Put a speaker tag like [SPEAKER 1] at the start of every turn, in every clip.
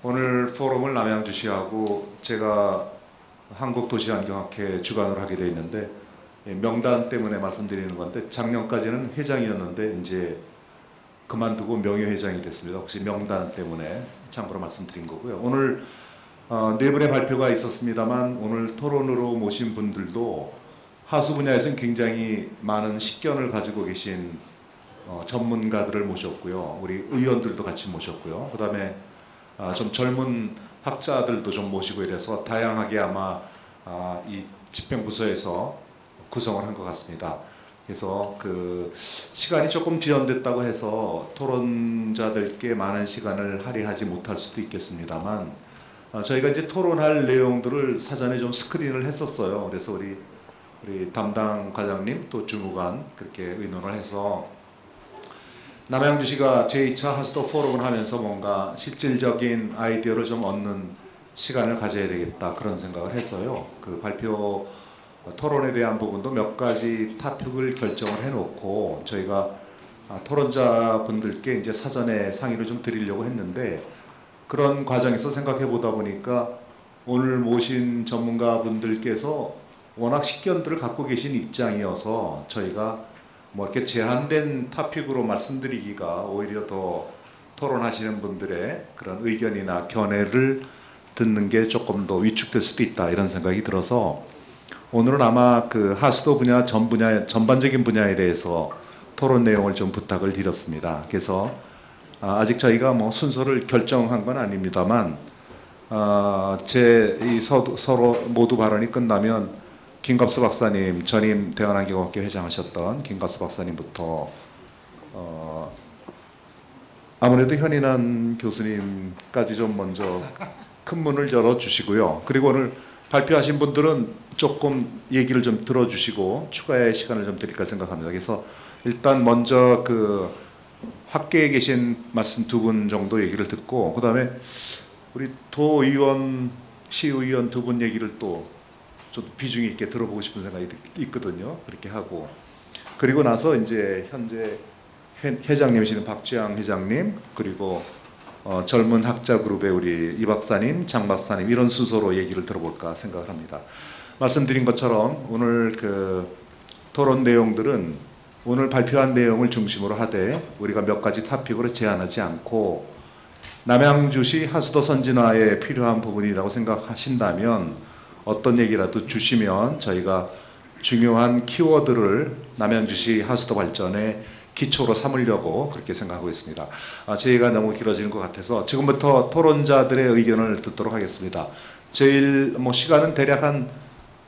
[SPEAKER 1] 오늘 포럼을 남양주시하고 제가 한국도시환경학회 주관을 하게 되어 있는데 명단 때문에 말씀드리는 건데 작년까지는 회장이었는데 이제 그만두고 명예회장이 됐습니다. 혹시 명단 때문에 참고로 말씀드린 거고요. 오늘 네 분의 발표가 있었습니다만 오늘 토론으로 모신 분들도 하수 분야에서는 굉장히 많은 식견을 가지고 계신 전문가들을 모셨고요. 우리 의원들도 같이 모셨고요. 그 다음에 좀 젊은 학자들도 좀 모시고 이래서 다양하게 아마 이 집행부서에서 구성을 한 것 같습니다. 그래서 그 시간이 조금 지연됐다고 해서 토론자들께 많은 시간을 할애하지 못할 수도 있겠습니다만 저희가 이제 토론할 내용들을 사전에 좀 스크린을 했었어요. 그래서 우리 담당 과장님 또 주무관 그렇게 의논을 해서 남양주시가 제2차 하수도 포럼을 하면서 뭔가 실질적인 아이디어를 좀 얻는 시간을 가져야 되겠다 그런 생각을 해서요. 그 발표 토론에 대한 부분도 몇 가지 토픽을 결정을 해놓고 저희가 토론자분들께 이제 사전에 상의를 좀 드리려고 했는데 그런 과정에서 생각해 보다 보니까 오늘 모신 전문가분들께서 워낙 식견들을 갖고 계신 입장이어서 저희가 뭐 이렇게 제한된 토픽으로 말씀드리기가 오히려 더 토론하시는 분들의 그런 의견이나 견해를 듣는 게 조금 더 위축될 수도 있다 이런 생각이 들어서 오늘은 아마 그 하수도 분야 전반적인 분야에 대해서 토론 내용을 좀 부탁을 드렸습니다. 그래서 아직 저희가 뭐 순서를 결정한 건 아닙니다만 서로 모두 발언이 끝나면 김갑수 박사님, 전임 대한환경학회 회장하셨던 김갑수 박사님부터 아무래도 현인환 교수님까지 좀 먼저 큰 문을 열어주시고요. 그리고 오늘 발표하신 분들은 조금 얘기를 좀 들어주시고 추가의 시간을 좀 드릴까 생각합니다. 그래서 일단 먼저 그 학계에 계신 말씀 두 분 정도 얘기를 듣고 그 다음에 우리 도의원, 시의원 두 분 얘기를 또 좀 비중 있게 들어보고 싶은 생각이 있거든요. 그렇게 하고 그리고 나서 이제 현재 회장님이시는 박주양 회장님 그리고 젊은 학자 그룹의 우리 이 박사님, 장 박사님 이런 순서로 얘기를 들어볼까 생각을 합니다. 말씀드린 것처럼 오늘 그 토론 내용들은 오늘 발표한 내용을 중심으로 하되 우리가 몇 가지 토픽으로 제한하지 않고 남양주시 하수도 선진화에 필요한 부분이라고 생각하신다면 어떤 얘기라도 주시면 저희가 중요한 키워드를 남양주시 하수도 발전의 기초로 삼으려고 그렇게 생각하고 있습니다. 저희가 너무 길어지는 것 같아서 지금부터 토론자들의 의견을 듣도록 하겠습니다. 제일 시간은 대략 한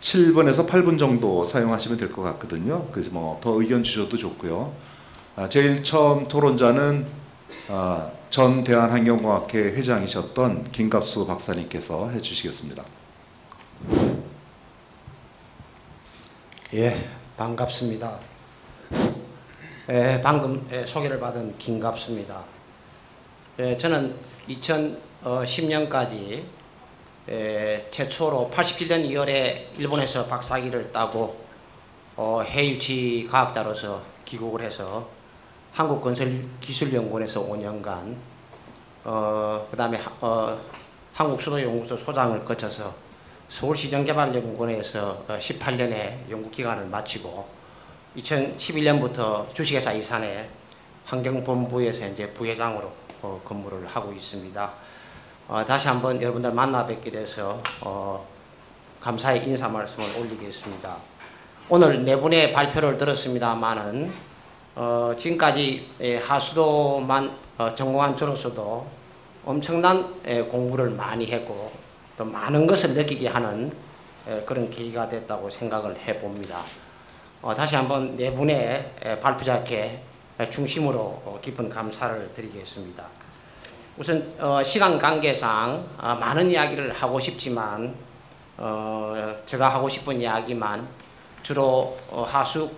[SPEAKER 1] 7분에서 8분 정도 사용하시면 될 것 같거든요. 그래서 뭐 더 의견 주셔도 좋고요. 제일 처음 토론자는 전 대한환경공학회 회장이셨던 김갑수 박사님께서 해주시겠습니다.
[SPEAKER 2] 예, 반갑습니다. 방금 소개를 받은 김갑수입니다. 저는 2010년까지 최초로 87년 2월에 일본에서 박사학위를 따고 해유치 과학자로서 귀국을 해서 한국건설기술연구원에서 5년간 그 다음에 한국수도연구소 소장을 거쳐서 서울시정개발연구원에서 18년의 연구기간을 마치고 2011년부터 주식회사 이산의 환경본부에서 이제 부회장으로 근무를 하고 있습니다. 다시 한번 여러분들 만나 뵙게 돼서 감사의 인사 말씀을 올리겠습니다. 오늘 네 분의 발표를 들었습니다만은 지금까지 하수도만 전공한 저로서도 엄청난 공부를 많이 했고 또 많은 것을 느끼게 하는 그런 계기가 됐다고 생각을 해봅니다. 다시 한번 네 분의 발표자께 중심으로 깊은 감사를 드리겠습니다. 우선 시간 관계상 많은 이야기를 하고 싶지만 제가 하고 싶은 이야기만 주로 하수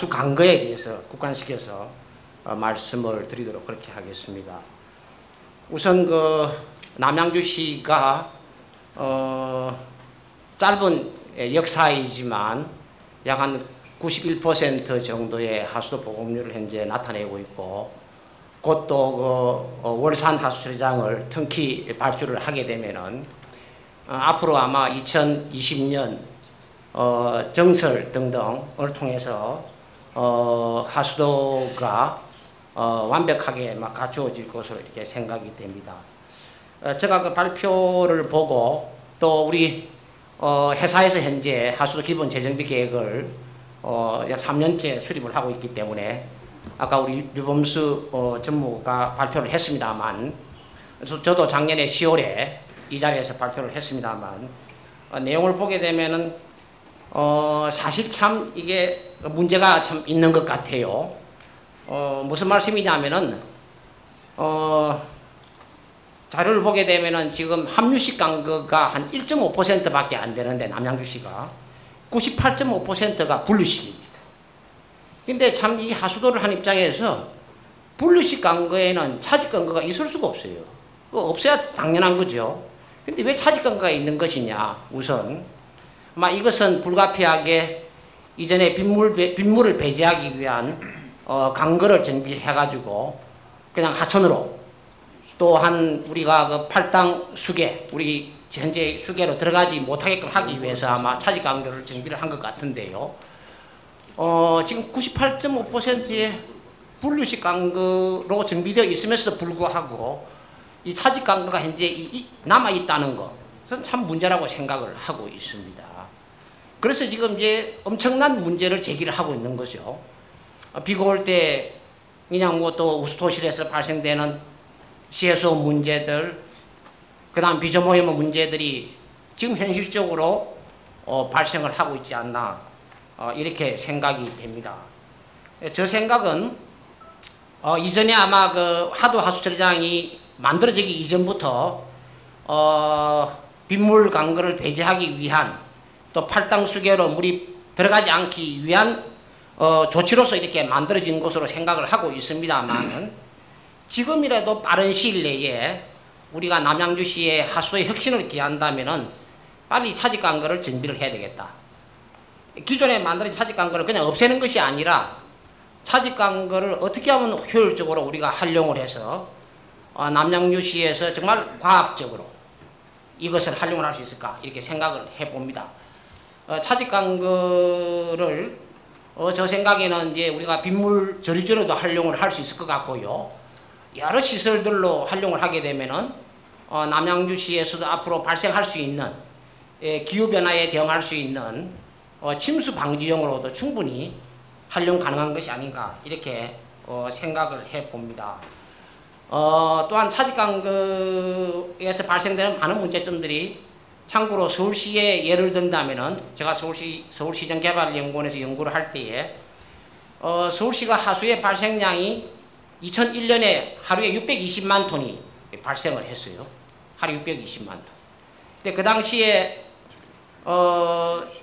[SPEAKER 2] 강거에 대해서 국한시켜서 말씀을 드리도록 그렇게 하겠습니다. 우선 남양주시가 짧은 역사이지만 약 한 91% 정도의 하수도 보급률을 현재 나타내고 있고 곧 또 월산 하수처리장을 턴키 발주를 하게 되면은 앞으로 아마 2020년 정설 등등을 통해서 하수도가 완벽하게 막 갖추어질 것으로 이렇게 생각이 됩니다. 제가 그 발표를 보고 또 우리 회사에서 현재 하수도 기본 재정비 계획을 약 3년째 수립을 하고 있기 때문에 아까 우리 류범수 전무가 발표를 했습니다만 저도 작년에 10월에 이 자리에서 발표를 했습니다만 내용을 보게 되면은 사실 참 이게 문제가 참 있는 것 같아요. 무슨 말씀이냐면은 자료를 보게 되면은 지금 함유식 강거가 한 1.5%밖에 안 되는데 남양주시가 98.5%가 분류식입니다. 근데 참 이 하수도를 한 입장에서 분류식 강거에는 차직 강거가 있을 수가 없어요. 없어야 당연한 거죠. 근데 왜 차직 강거가 있는 것이냐? 우선 아마 이것은 불가피하게 이전에 빗물을 배제하기 위한 강거를 정비해가지고 그냥 하천으로 또한 우리가 그 팔당 수계 우리 현재 수계로 들어가지 못하게끔 하기 위해서 아마 차직 강거를 정비를 한 것 같은데요. 지금 98.5%의 분류식 강거로 정비되어 있으면서도 불구하고 이 차직 강거가 현재 남아 있다는 것은 참 문제라고 생각을 하고 있습니다. 그래서 지금 이제 엄청난 문제를 제기를 하고 있는 거죠. 비가 올 때 그냥 뭐 또 우수도실에서 발생되는 시해수 문제들, 그다음 비저모임 문제들이 지금 현실적으로 발생을 하고 있지 않나 이렇게 생각이 됩니다. 저 생각은 이전에 아마 그 하도 하수처리장이 만들어지기 이전부터 빗물 강거를 배제하기 위한 또 팔당 수계로 물이 들어가지 않기 위한 조치로서 이렇게 만들어진 것으로 생각을 하고 있습니다만 지금이라도 빠른 시일 내에 우리가 남양주시의 하수도의 혁신을 기한다면은 빨리 차직 강거를 정비를 해야 되겠다. 기존에 만들어진 차직 강거를 그냥 없애는 것이 아니라 차직 강거를 어떻게 하면 효율적으로 우리가 활용을 해서 남양주시에서 정말 과학적으로 이것을 활용을 할 수 있을까 이렇게 생각을 해봅니다. 차직 강거를 저 생각에는 이제 우리가 빗물 저류조로도 활용을 할 수 있을 것 같고요. 여러 시설들로 활용을 하게 되면은 남양주시에서도 앞으로 발생할 수 있는 기후변화에 대응할 수 있는 침수 방지용으로도 충분히 활용 가능한 것이 아닌가 이렇게 생각을 해봅니다. 또한 차직강거에서 발생되는 많은 문제점들이 참고로 서울시에 예를 든다면은 제가 서울시정개발연구원에서 연구를 할 때에 서울시가 하수의 발생량이 2001년에 하루에 620만 톤이 발생을 했어요. 하루 620만 톤. 근데 그 당시에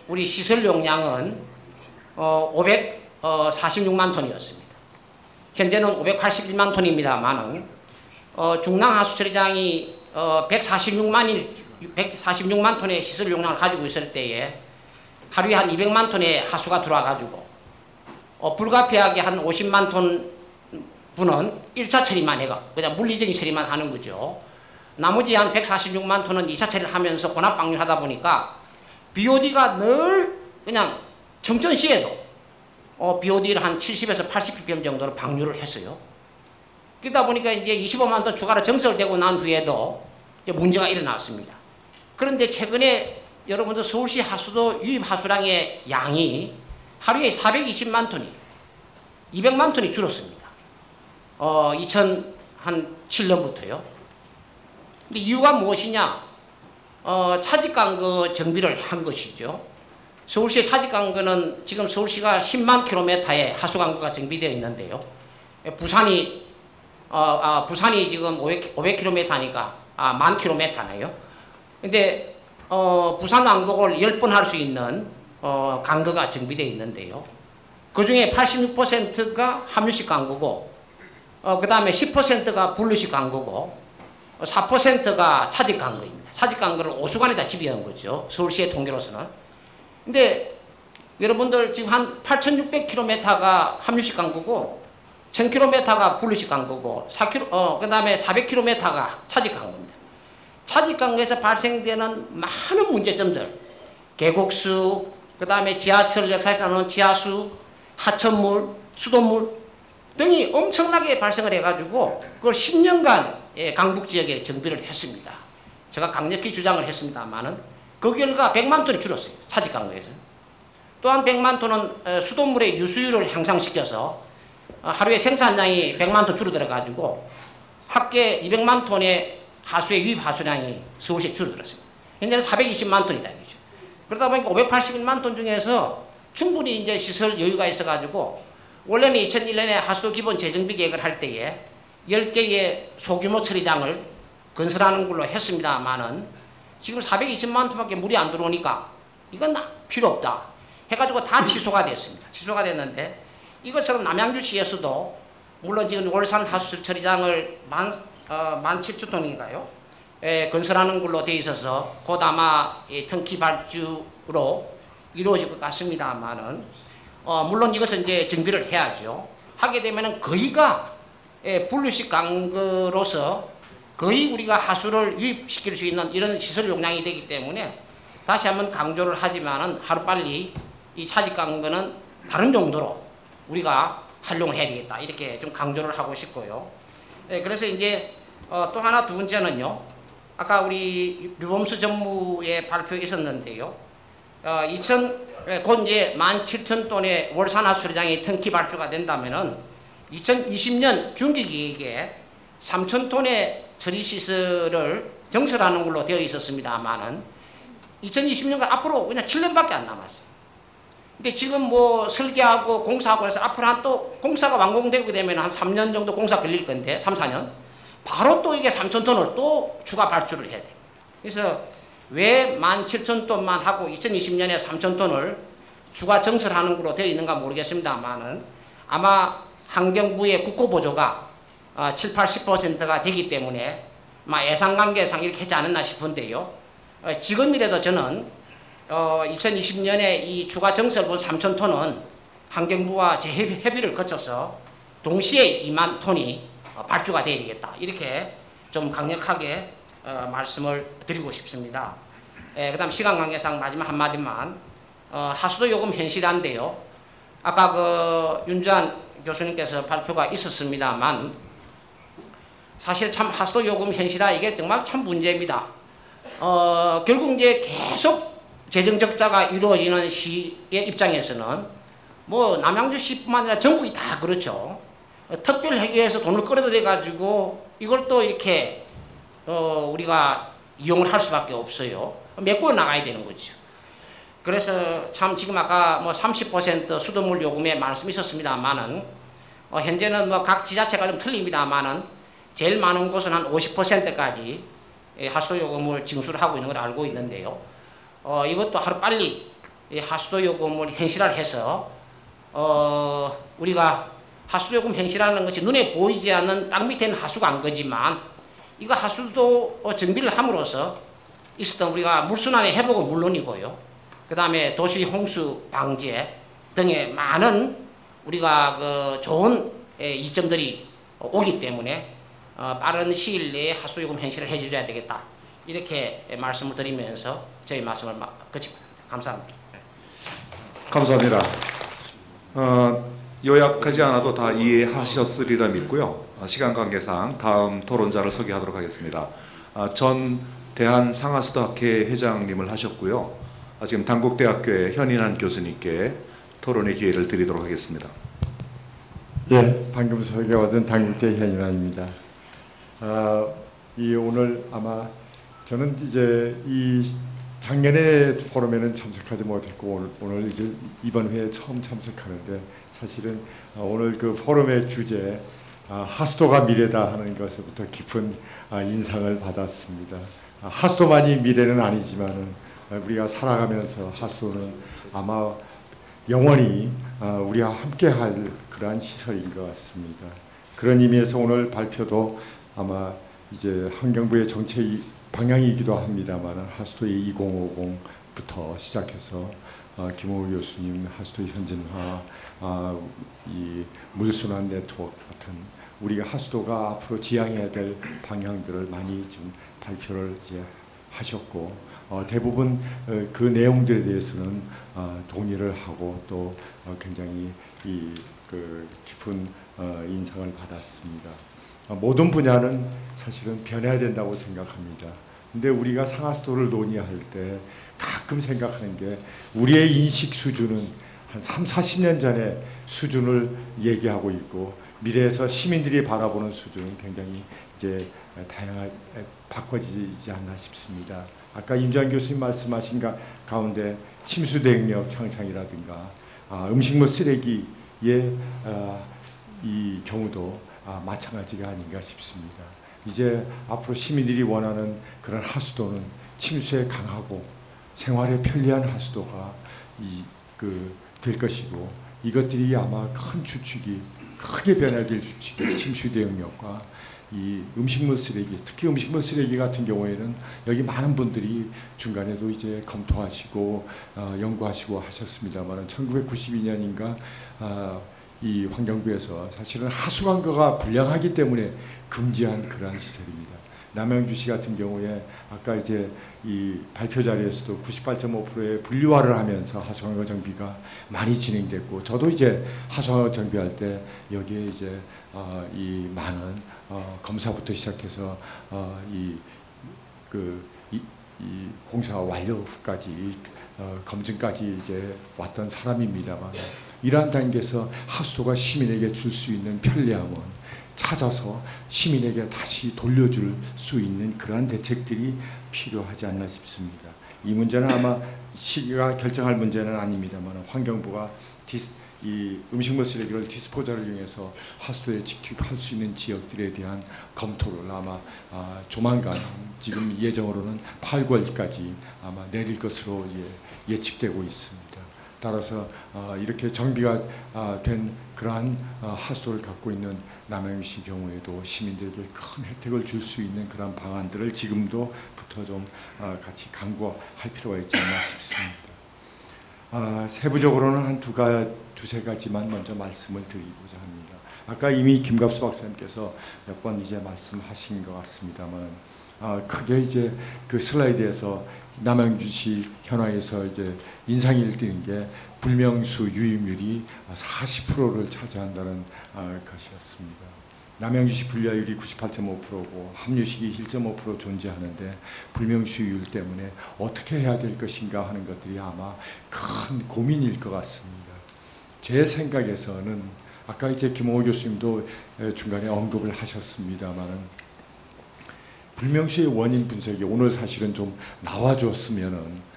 [SPEAKER 2] 우리 시설 용량은 546만 톤이었습니다. 현재는 581만 톤입니다만은 중랑 하수처리장이 146만 톤의 시설 용량을 가지고 있을 때에 하루에 한 200만 톤의 하수가 들어와가지고 불가피하게 한 50만 톤 분은 1차 처리만 해가 그냥 물리적인 처리만 하는 거죠. 나머지 한 146만 톤은 2차 처리를 하면서 혼합 방류하다 보니까 BOD가 늘 그냥 청천시에도 BOD를 한 70에서 80ppm 정도로 방류를 했어요. 그러다 보니까 이제 25만 톤 추가로 정설되고 난 후에도 이제 문제가 일어났습니다. 그런데 최근에 여러분들 서울시 하수도 유입 하수량의 양이 하루에 420만 톤이 200만 톤이 줄었습니다. 2007년부터요. 근데 이유가 무엇이냐? 차직강거 정비를 한 것이죠. 서울시의 차직강거는 지금 서울시가 10만 킬로미터의 하수강거가 정비되어 있는데요. 부산이 지금 500km니까 10,000km네요. 근데 부산 왕복을 10번 할 수 있는 강거가 정비되어 있는데요. 그 중에 86%가 함유식 강거고 그 다음에 10%가 분류식 강거고 4%가 차직 강거입니다. 차직 강거를 오수관에다 집의한 거죠. 서울시의 통계로서는. 근데 여러분들 지금 한 8,600km가 함유식 강거고 1000km가 분리식 광고고 그다음에 400km가 차직 광고입니다. 차직 광고에서 발생되는 많은 문제점들, 계곡수, 그다음에 지하철 역사에서 나오는 지하수, 하천물, 수돗물 등이 엄청나게 발생을 해가지고 그걸 10년간 강북 지역에 정비를 했습니다. 제가 강력히 주장을 했습니다만은 그 결과 100만 톤이 줄었어요. 차직 광고에서. 또한 100만 톤은 수돗물의 유수율을 향상시켜서 하루에 생산량이 100만 톤 줄어들어가지고 합계 200만 톤의 하수의 유입 하수량이 서울시에 줄어들었습니다. 현재는 420만 톤이다. 그러다 보니까 581만 톤 중에서 충분히 이제 시설 여유가 있어가지고 원래는 2001년에 하수도 기본 재정비 계획을 할 때에 10개의 소규모 처리장을 건설하는 걸로 했습니다만은 지금 420만 톤밖에 물이 안 들어오니까 이건 필요 없다 해가지고 다 취소가 됐습니다. 취소가 됐는데 이것처럼 남양주시에서도 물론 지금 월산 하수 처리장을 17,000톤인가요? 건설하는 걸로 되어 있어서 곧 아마 턴키 발주로 이루어질 것 같습니다만은 물론 이것은 이제 정비를 해야죠. 하게 되면은 거의가 분류식 강거로서 거의 우리가 하수를 유입시킬 수 있는 이런 시설 용량이 되기 때문에 다시 한번 강조를 하지만은 하루빨리 이 차직 강거는 다른 용도로 우리가 활용을 해야 되겠다 이렇게 좀 강조를 하고 싶고요. 그래서 이제 또 하나 두 번째는요. 아까 우리 류범수 전무의 발표 있었는데요. 곧 이제 17,000톤의 월산 하수처리장이 턴키 발주가 된다면은 2020년 중기계획에 3,000톤의 처리시설을 정설하는 걸로 되어 있었습니다만은 2020년과 앞으로 그냥 7년밖에 안 남았어요. 근데 지금 뭐 설계하고 공사하고 해서 앞으로 한 또 공사가 완공되고 되면 한 3년 정도 공사 걸릴 건데 3, 4년 바로 또 이게 3,000톤을 또 추가 발주를 해야 돼요. 그래서 왜 17,000톤만 하고 2020년에 3,000톤을 추가 정설하는 걸로 되어 있는가 모르겠습니다만은 아마 환경부의 국고보조가 7, 80%가 되기 때문에 예상관계상 이렇게 하지 않았나 싶은데요. 지금이라도 저는 2020년에 이 추가 정설분 3,000톤은 환경부와 재협의를 거쳐서 동시에 2만 톤이 발주가 돼야 되겠다. 이렇게 좀 강력하게 말씀을 드리고 싶습니다. 그 다음 시간 관계상 마지막 한마디만 하수도 요금 현실화인데요. 아까 그 윤주한 교수님께서 발표가 있었습니다만 사실 참 하수도 요금 현실화 이게 정말 참 문제입니다. 결국 이제 계속 재정 적자가 이루어지는 시의 입장에서는 뭐 남양주시뿐만 아니라 전국이 다 그렇죠. 특별회계에서 돈을 끌어들여 가지고 이걸 또 이렇게 우리가 이용을 할 수밖에 없어요. 메꿔 나가야 되는 거죠. 그래서 참 지금 아까 뭐 30% 수돗물 요금에 말씀이 있었습니다만은 현재는 뭐 각 지자체가 좀 틀립니다만은 제일 많은 곳은 한 50%까지 하수도 요금을 징수를 하고 있는 걸 알고 있는데요. 이것도 하루 빨리 하수도 요금을 현실화를 해서 우리가 하수도 요금 현실화하는 것이 눈에 보이지 않는 땅 밑에 있는 하수가 안 거지만 이거 하수도 정비를 함으로써 있었던 우리가 물순환의 회복은 물론이고요. 그 다음에 도시 홍수 방제 등의 많은 우리가 그 좋은 이점들이 오기 때문에 빠른 시일 내에 하수도 요금 현실을 해줘야 되겠다. 이렇게 말씀을 드리면서 저희 말씀을 그치고 감사합니다.
[SPEAKER 1] 감사합니다. 요약하지 않아도 다 이해하셨으리라 믿고요. 시간 관계상 다음 토론자를 소개하도록 하겠습니다. 전 대한상하수도학회 회장님을 하셨고요. 지금 단국대학교의 현인한 교수님께 토론의 기회를 드리도록 하겠습니다.
[SPEAKER 3] 예, 방금 소개받은 단국대 현인환입니다. 오늘 아마 저는 이제 이 작년에 포럼에는 참석하지 못했고 오늘 이제 이번 회에 처음 참석하는데 사실은 오늘 그 포럼의 주제 하수도가 미래다 하는 것에부터 깊은 인상을 받았습니다. 하수도만이 미래는 아니지만은 우리가 살아가면서 하수도는 아마 영원히 우리와 함께할 그러한 시설인 것 같습니다. 그런 의미에서 오늘 발표도 아마 이제 환경부의 정책 방향이기도 합니다만 하수도의 2050부터 시작해서 김호 교수님 하수도 현진화, 이 물순환 네트워크 같은 우리가 하수도가 앞으로 지향해야 될 방향들을 많이 지금 발표를 이제 하셨고, 대부분 그 내용들에 대해서는 동의를 하고 또 굉장히 그 깊은 인상을 받았습니다. 모든 분야는 사실은 변해야 된다고 생각합니다. 근데 우리가 상하수도를 논의할 때 가끔 생각하는 게 우리의 인식 수준은 한 3, 40년 전의 수준을 얘기하고 있고 미래에서 시민들이 바라보는 수준은 굉장히 이제 다양하게 바꿔지지 않나 싶습니다. 아까 임주환 교수님 말씀하신 가운데 침수 대응력 향상이라든가 음식물 쓰레기의 이 경우도 마찬가지가 아닌가 싶습니다. 이제 앞으로 시민들이 원하는 그런 하수도는 침수에 강하고 생활에 편리한 하수도가 될 것이고, 이것들이 아마 큰 주축이 크게 변화될 주축이 침수 대응력과 이 음식물 쓰레기, 특히 음식물 쓰레기 같은 경우에는 여기 많은 분들이 중간에도 이제 검토하시고 연구하시고 하셨습니다만 1992년인가 이 환경부에서 사실은 하수관과가 불량하기 때문에 금지한 그러한 시설입니다. 남양주시 같은 경우에 아까 이제 이 발표 자리에서도 98.5%의 분류화를 하면서 하수관과 정비가 많이 진행됐고, 저도 이제 하수관과 정비할 때 여기에 이제 이 많은 검사부터 시작해서 이 공사 완료 후까지 검증까지 이제 왔던 사람입니다만, 이러한 단계에서 하수도가 시민에게 줄 수 있는 편리함은 찾아서 시민에게 다시 돌려줄 수 있는 그러한 대책들이 필요하지 않나 싶습니다. 이 문제는 아마 시기가 결정할 문제는 아닙니다만, 환경부가 이 음식물 쓰레기를 디스포저를 이용해서 하수도에 직접 할 수 있는 지역들에 대한 검토를 아마 조만간 지금 예정으로는 8, 9월까지 아마 내릴 것으로 예측되고 있습니다. 따라서 이렇게 정비가 된 그러한 하수도를 갖고 있는 남양주시 경우에도 시민들에게 큰 혜택을 줄 수 있는 그런 방안들을 지금도부터 좀 같이 강구할 필요가 있지 않나 싶습니다. 세부적으로는 한 두세 가지만 먼저 말씀을 드리고자 합니다. 아까 이미 김갑수 박사님께서 몇 번 이제 말씀하신 것 같습니다만, 크게 이제 그 슬라이드에서 남양주시 현황에서 이제 인상이 띄는 게 불명수 유입률이 40%를 차지한다는 것이었습니다. 남양주시 분류율이 98.5%고 합류식이 1.5% 존재하는데 불명수율 때문에 어떻게 해야 될 것인가 하는 것들이 아마 큰 고민일 것 같습니다. 제 생각에서는 아까 이제 김홍호 교수님도 중간에 언급을 하셨습니다만은, 불명수의 원인 분석이 오늘 사실은 좀 나와줬으면은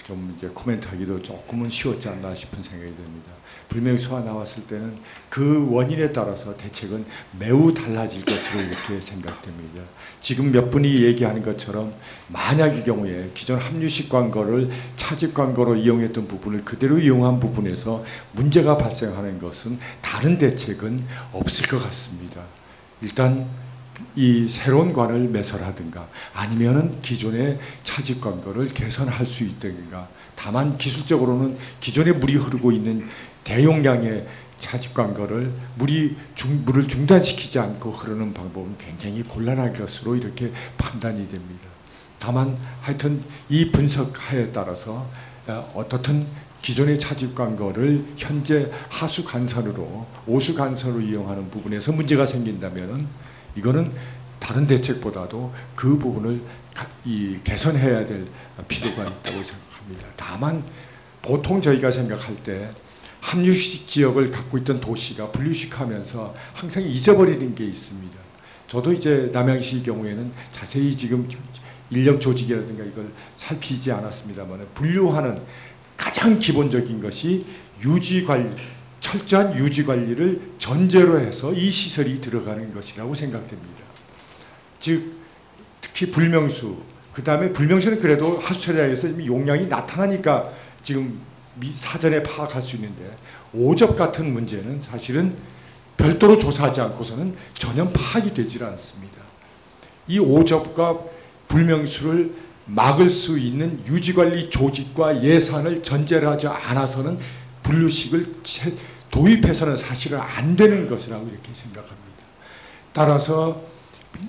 [SPEAKER 3] 좀 이제 코멘트하기도 조금은 쉬웠지 않나 싶은 생각이 듭니다. 불명수가 나왔을 때는 그 원인에 따라서 대책은 매우 달라질 것으로 이렇게 생각됩니다. 지금 몇 분이 얘기하는 것처럼 만약의 경우에 기존 합류식 광고를 차집 광고로 이용했던 부분을 그대로 이용한 부분에서 문제가 발생하는 것은 다른 대책은 없을 것 같습니다. 일단 이 새로운 관을 매설하든가 아니면은 기존의 차집 광고를 개선할 수 있든가, 다만 기술적으로는 기존에 물이 흐르고 있는 대용량의 차집 광고를 물을 중단시키지 않고 흐르는 방법은 굉장히 곤란할 것으로 이렇게 판단이 됩니다. 다만 하여튼 이 분석하에 따라서 어떻든 기존의 차집 광고를 현재 하수 간선으로 오수 간선으로 이용하는 부분에서 문제가 생긴다면은 이거는 다른 대책보다도 그 부분을 개선해야 될 필요가 있다고 생각합니다. 다만 보통 저희가 생각할 때 합류식 지역을 갖고 있던 도시가 분류식하면서 항상 잊어버리는 게 있습니다. 저도 이제 남양시 경우에는 자세히 지금 인력 조직이라든가 이걸 살피지 않았습니다만, 분류하는 가장 기본적인 것이 유지관리, 철저한 유지관리를 전제로 해서 이 시설이 들어가는 것이라고 생각됩니다. 즉 특히 불명수, 그 다음에 불명수는 그래도 하수처리장에서 용량이 나타나니까 지금 사전에 파악할 수 있는데, 오접 같은 문제는 사실은 별도로 조사하지 않고서는 전혀 파악이 되질 않습니다. 이 오접과 불명수를 막을 수 있는 유지관리 조직과 예산을 전제를 하지 않아서는 분류식을 도입해서는 사실은 안 되는 것이라고 이렇게 생각합니다. 따라서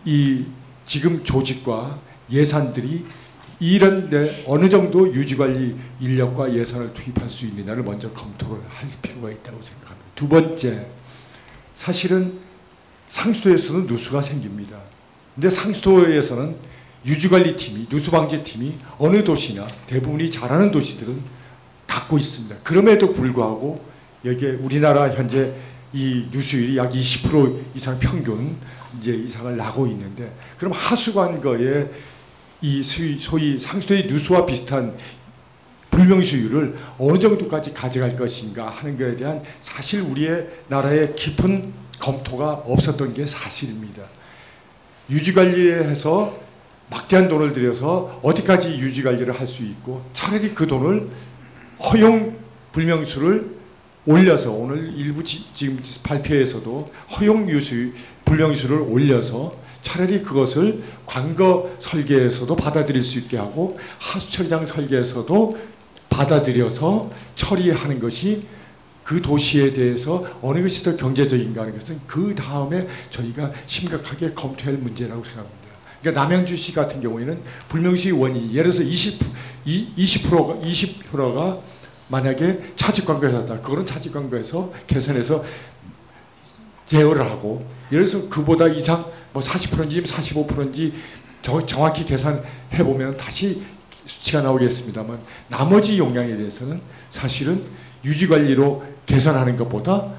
[SPEAKER 3] 이 지금 조직과 예산들이 이런데 어느 정도 유지관리 인력과 예산을 투입할 수 있느냐를 먼저 검토를 할 필요가 있다고 생각합니다. 두 번째, 사실은 상수도에서는 누수가 생깁니다. 근데 상수도에서는 유지관리팀이, 누수방지팀이 어느 도시나 대부분이 잘하는 도시들은 갖고 있습니다. 그럼에도 불구하고 여기에 우리나라 현재 이 누수율이 약 20% 이상 평균 이제 이상을 나고 있는데, 그럼 하수관거에 이 소위 상수도의 누수와 비슷한 불명수율을 어느 정도까지 가져갈 것인가 하는 것에 대한 사실 우리의 나라의 깊은 검토가 없었던 게 사실입니다. 유지관리해서 막대한 돈을 들여서 어디까지 유지관리를 할 수 있고, 차라리 그 돈을 허용 불명수를 올려서, 오늘 일부 지금 발표에서도 허용 불명수를 올려서 차라리 그것을 관거 설계에서도 받아들일 수 있게 하고 하수처리장 설계에서도 받아들여서 처리하는 것이 그 도시에 대해서 어느 것이 더 경제적인가 하는 것은 그 다음에 저희가 심각하게 검토할 문제라고 생각합니다. 그러니까 남양주시 같은 경우에는 불명수의 원인이 예를 들어서 20%가 만약에 차직관거였다. 그거는 차직관거에서 계산해서 제어를 하고, 예를 들어서 그보다 이상 뭐 40%인지 45%인지 정확히 계산해 보면 다시 수치가 나오겠습니다만, 나머지 용량에 대해서는 사실은 유지관리로 계산하는 것보다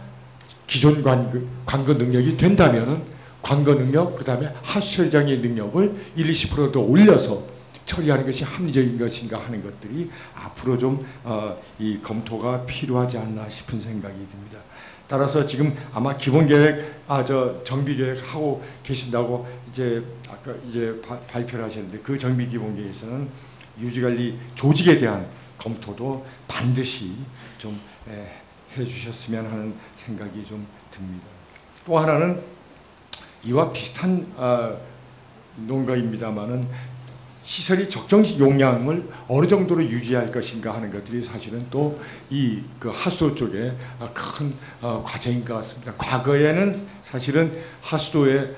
[SPEAKER 3] 기존 관거 능력이 된다면은 관거 능력, 그 다음에 하수처리장의 능력을 20% 올려서 처리하는 것이 합리적인 것인가 하는 것들이 앞으로 좀 이 검토가 필요하지 않나 싶은 생각이 듭니다. 따라서 지금 아마 기본계획, 정비계획 하고 계신다고 이제 아까 이제 발표를 하셨는데, 그 정비기본계획에서는 유지관리 조직에 대한 검토도 반드시 좀 해주셨으면 하는 생각이 좀 듭니다. 또 하나는 이와 비슷한 논거입니다만은, 시설이 적정 용량을 어느 정도로 유지할 것인가 하는 것들이 사실은 또 이 그 하수도 쪽에 큰 과제인 것 같습니다. 과거에는 사실은 하수도에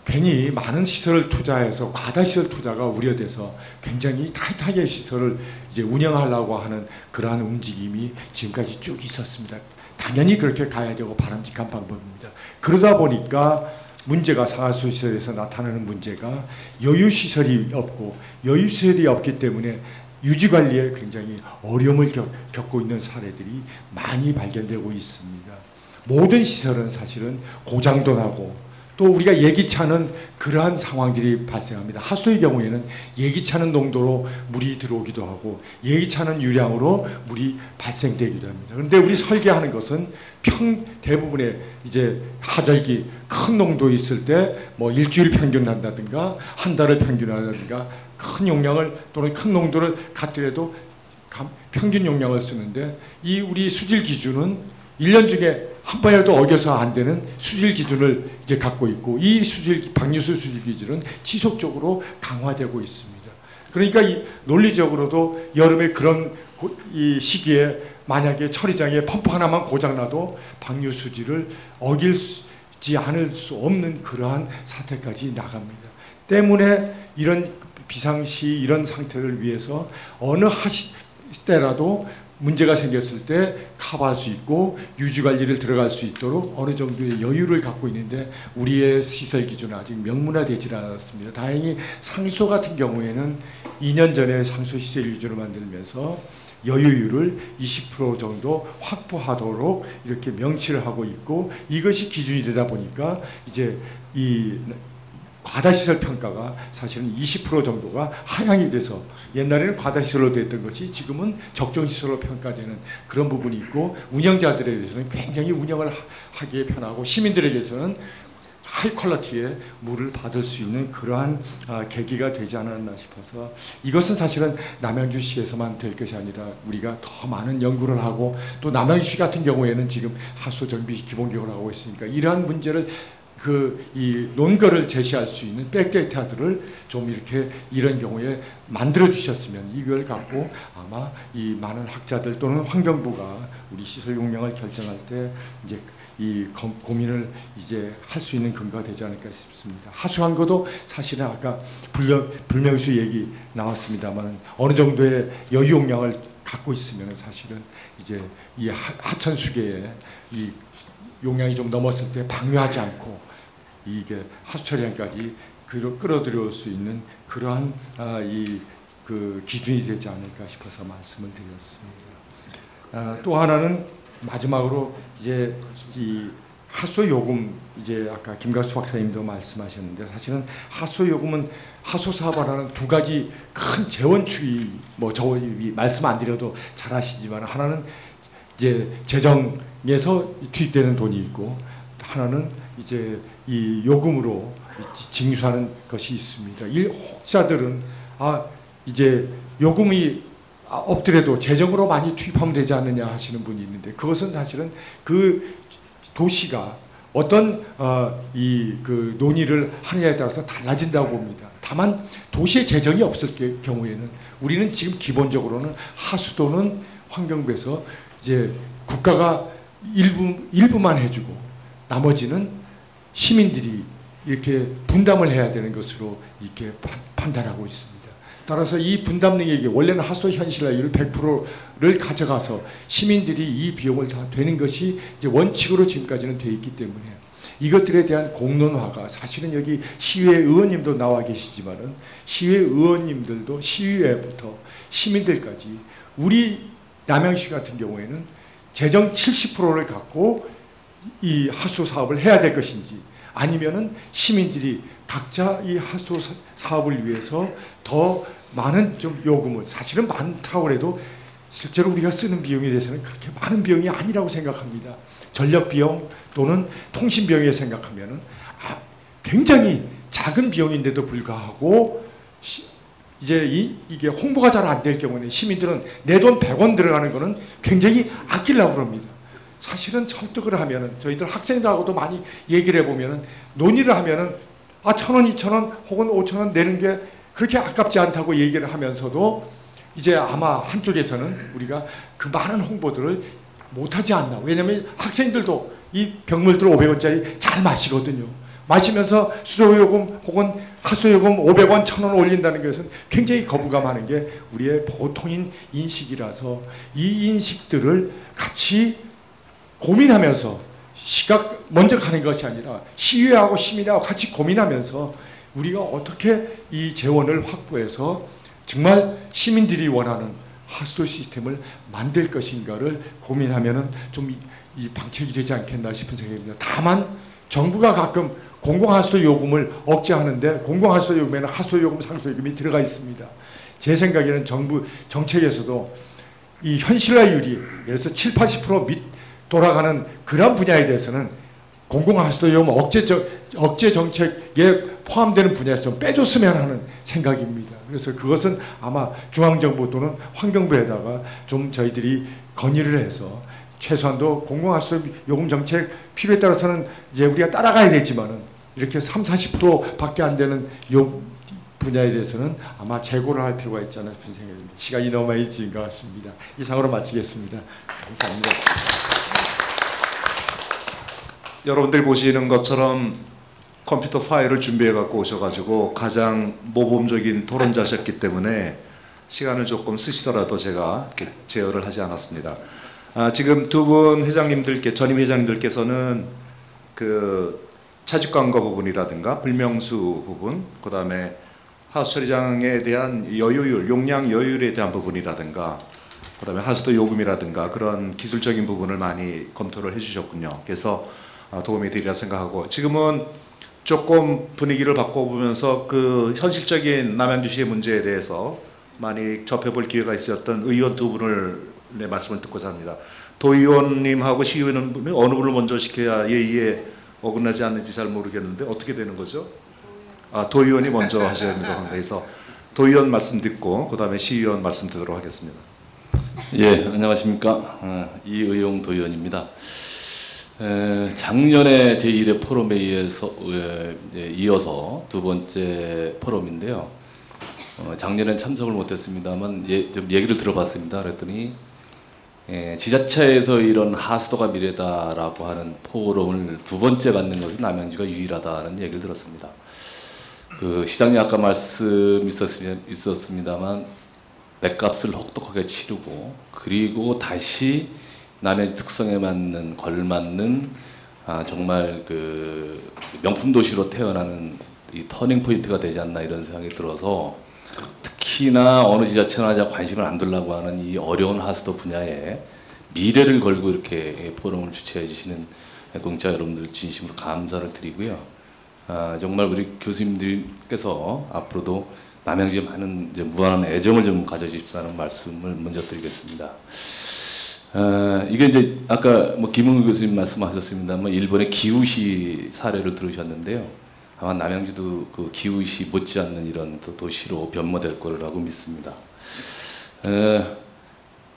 [SPEAKER 3] 괜히 많은 시설을 투자해서 과다 시설 투자가 우려돼서 굉장히 타이트하게 시설을 이제 운영하려고 하는 그러한 움직임이 지금까지 쭉 있었습니다. 당연히 그렇게 가야 되고 바람직한 방법입니다. 그러다 보니까 문제가 상하수 시설에서 나타나는 문제가 여유시설이 없고, 여유시설이 없기 때문에 유지관리에 굉장히 어려움을 겪고 있는 사례들이 많이 발견되고 있습니다. 모든 시설은 사실은 고장도 나고, 또 우리가 예기치 않은 그러한 상황들이 발생합니다. 하수도의 경우에는 예기치 않은 농도로 물이 들어오기도 하고 예기치 않은 유량으로 물이 발생되기도 합니다. 그런데 우리 설계하는 것은 대부분의 이제 하절기 큰 농도 있을 때 뭐 일주일 평균한다든가 한 달을 평균한다든가 큰 용량을 또는 큰 농도를 갖더라도 평균 용량을 쓰는데, 이 우리 수질 기준은 1년 중에 한 번이라도 어겨서 안 되는 수질 기준을 이제 갖고 있고, 이 방류수 수질 기준은 지속적으로 강화되고 있습니다. 그러니까 이 논리적으로도 여름에 그런 이 시기에 만약에 처리장에 펌프 하나만 고장나도 방류수질을 어길지 않을 수 없는 그러한 사태까지 나갑니다. 때문에 이런 비상시 이런 상태를 위해서 어느 때라도 문제가 생겼을 때 커버할 수 있고 유지관리를 들어갈 수 있도록 어느 정도의 여유를 갖고 있는데, 우리의 시설 기준은 아직 명문화되지 않았습니다. 다행히 상수도 같은 경우에는 2년 전에 상수도 시설 기준을 만들면서 여유율을 20% 정도 확보하도록 이렇게 명시를 하고 있고, 이것이 기준이 되다 보니까 이제 이 과다시설 평가가 사실은 20% 정도가 하향이 돼서, 옛날에는 과다시설로 됐던 것이 지금은 적정시설로 평가되는 그런 부분이 있고, 운영자들에 대해서는 굉장히 운영을 하기에 편하고 시민들에게서는 하이 퀄리티의 물을 받을 수 있는 그러한 계기가 되지 않았나 싶어서, 이것은 사실은 남양주시에서만 될 것이 아니라 우리가 더 많은 연구를 하고, 또 남양주시 같은 경우에는 지금 하수도 정비 기본계획을 하고 있으니까 이러한 문제를 이 논거를 제시할 수 있는 백데이터들을 좀 이렇게 이런 경우에 만들어 주셨으면 이걸 갖고 아마 이 많은 학자들 또는 환경부가 우리 시설 용량을 결정할 때 이제 이 고민을 이제 할 수 있는 근거가 되지 않을까 싶습니다. 하수한 것도 사실은 아까 불명수 얘기 나왔습니다만 어느 정도의 여유 용량을 갖고 있으면 사실은 이제 이 하천 수계에 이 용량이 좀 넘었을 때 방류하지 않고 이게 하수 처리량까지 끌어들여올 수 있는 그러한 그 기준이 되지 않을까 싶어서 말씀을 드렸습니다. 또 하나는 마지막으로 이제 이 하수 요금 이제 아까 김갑수 박사님도 말씀하셨는데 사실은 하수 요금은 하수 사업하는 두 가지 큰 재원축이 저 말씀 안 드려도 잘 아시지만 하나는 이제 재정에서 투입되는 돈이 있고 하나는 이제 이 요금으로 징수하는 것이 있습니다. 이 혹자들은 이제 요금이 없더라도 재정으로 많이 투입하면 되지 않느냐 하시는 분이 있는데 그것은 사실은 그 도시가 어떤 그 논의를 하느냐에 따라서 달라진다고 봅니다. 다만 도시의 재정이 없을 경우에는 우리는 지금 기본적으로는 하수도는 환경부에서 이제 국가가 일부만 해주고 나머지는 시민들이 이렇게 분담을 해야 되는 것으로 이렇게 판단하고 있습니다. 따라서 이 분담 능력이 원래는 하수도 현실화율 100%를 가져가서 시민들이 이 비용을 다 되는 것이 이제 원칙으로 지금까지는 돼 있기 때문에 이것들에 대한 공론화가 사실은 여기 시의회 의원님도 나와 계시지만은 시의회 의원님들도 시의회부터 시민들까지 우리 남양시 같은 경우에는 재정 70%를 갖고 이 하수도 사업을 해야 될 것인지 아니면은 시민들이 각자 이 하수도 사업을 위해서 더 많은 좀 요금을 사실은 많다고 해도 실제로 우리가 쓰는 비용에 대해서는 그렇게 많은 비용이 아니라고 생각합니다. 전력 비용 또는 통신 비용에 생각하면은 굉장히 작은 비용인데도 불구하고 이제 이게 홍보가 잘 안 될 경우는 시민들은 내 돈 100원 들어가는 거는 굉장히 아끼려고 합니다. 사실은 설득을 하면은 저희들 학생들하고도 많이 얘기를 해보면은 논의를 하면은 1,000원, 2,000원 혹은 5,000원 내는 게 그렇게 아깝지 않다고 얘기를 하면서도 이제 아마 한쪽에서는 우리가 그 많은 홍보들을 못하지 않나. 왜냐하면 학생들도 이 병물들 500원짜리 잘 마시거든요. 마시면서 수도요금 혹은 하수요금 500원, 1,000원 올린다는 것은 굉장히 거부감하는 게 우리의 보통인 인식이라서 이 인식들을 같이 고민하면서 시각 먼저 가는 것이 아니라 시의회하고 시민하고 같이 고민하면서 우리가 어떻게 이 재원을 확보해서 정말 시민들이 원하는 하수도 시스템을 만들 것인가를 고민하면은 좀 이 방책이 되지 않겠나 싶은 생각입니다. 다만 정부가 가끔 공공하수도 요금을 억제하는데 공공하수도 요금에는 하수도 요금, 상수도 요금이 들어가 있습니다. 제 생각에는 정부 정책에서도 이 현실화율이 예를 들어서 7, 80% 돌아가는 그런 분야에 대해서는 공공하수도 요금 억제 정책에 포함되는 분야에서 좀 빼줬으면 하는 생각입니다. 그래서 그것은 아마 중앙정부 또는 환경부에다가 좀 저희들이 건의를 해서 최소한도 공공하수도 요금 정책 필요에 따라서는 이제 우리가 따라가야 되지만은 이렇게 3, 40%밖에 안 되는 요 분야에 대해서는 아마 재고를 할 필요가 있지 않나 싶은 생각입니다. 시간이 너무 많이 지은 것 같습니다. 이상으로 마치겠습니다. 감사합니다.
[SPEAKER 1] 여러분들이 보시는 것처럼 컴퓨터 파일을 준비해 갖고 오셔가지고 가장 모범적인 토론자셨기 때문에 시간을 조금 쓰시더라도 제가 이렇게 제어를 하지 않았습니다. 지금 두 분 회장님들께 전임 회장님들께서는 그 차직광고 부분이라든가 불명수 부분, 그 다음에 하수 처리장에 대한 여유율, 용량 여유율에 대한 부분이라든가, 그 다음에 하수도 요금이라든가 그런 기술적인 부분을 많이 검토를 해주셨군요. 그래서 도움이 되리라 생각하고 지금은 조금 분위기를 바꿔보면서 그 현실적인 남양주시의 문제에 대해서 많이 접해볼 기회가 있었던 의원 두 분을 말씀을 듣고자 합니다. 도의원님하고 시의원은 어느 분을 먼저 시켜야 예의에 어긋나지 않는지 잘 모르겠는데 어떻게 되는 거죠? 도의원이 먼저 하셔야 되는 것 같습니다. 그래서 도의원 말씀 듣고 그 다음에 시의원 말씀 듣도록 하겠습니다.
[SPEAKER 4] 예, 안녕하십니까. 이의용 도의원입니다. 작년에 제1회 포럼에 이어서 두 번째 포럼인데요. 작년엔 참석을 못했습니다만 좀 얘기를 들어봤습니다. 그랬더니 지자체에서 이런 하수도가 미래다라고 하는 포럼을 두 번째 갖는 것은 남양주가 유일하다는 얘기를 들었습니다. 그 시장님 아까 말씀 있었습니다만 맷값을 혹독하게 치르고 그리고 다시 남양주 특성에 맞는 걸맞는 정말 그 명품 도시로 태어나는 이 터닝 포인트가 되지 않나 이런 생각이 들어서 특히나 어느 지자체나 관심을 안 두려고 하는 이 어려운 하수도 분야에 미래를 걸고 이렇게 포럼을 주최해 주시는 공자 여러분들 진심으로 감사를 드리고요. 정말 우리 교수님들께서 앞으로도 남양주에 많은 이제 무한한 애정을 좀 가져주십사는 말씀을 먼저 드리겠습니다. 이게 이제 아까 뭐 김웅 교수님 말씀하셨습니다만 일본의 기우시 사례를 들으셨는데요. 아마 남양주도 그 기우시 못지않는 이런 도시로 변모될 거라고 믿습니다.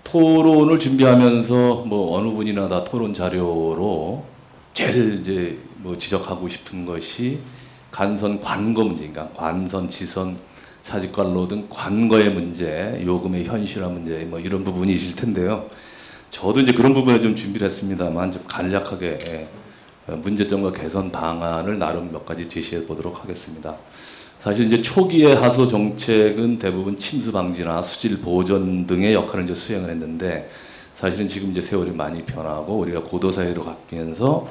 [SPEAKER 4] 토론을 준비하면서 뭐 어느 분이나 다 토론 자료로 제일 이제 뭐 지적하고 싶은 것이 간선 관거 문제인가, 관선 지선 사직관로 등 관거의 문제, 요금의 현실화 문제 뭐 이런 부분이실 텐데요. 저도 이제 그런 부분에 좀 준비를 했습니다만 좀 간략하게 문제점과 개선 방안을 나름 몇 가지 제시해 보도록 하겠습니다. 사실 이제 초기의 하수도 정책은 대부분 침수 방지나 수질 보존 등의 역할을 이제 수행을 했는데 사실은 지금 이제 세월이 많이 변하고 우리가 고도 사회로 바뀌면서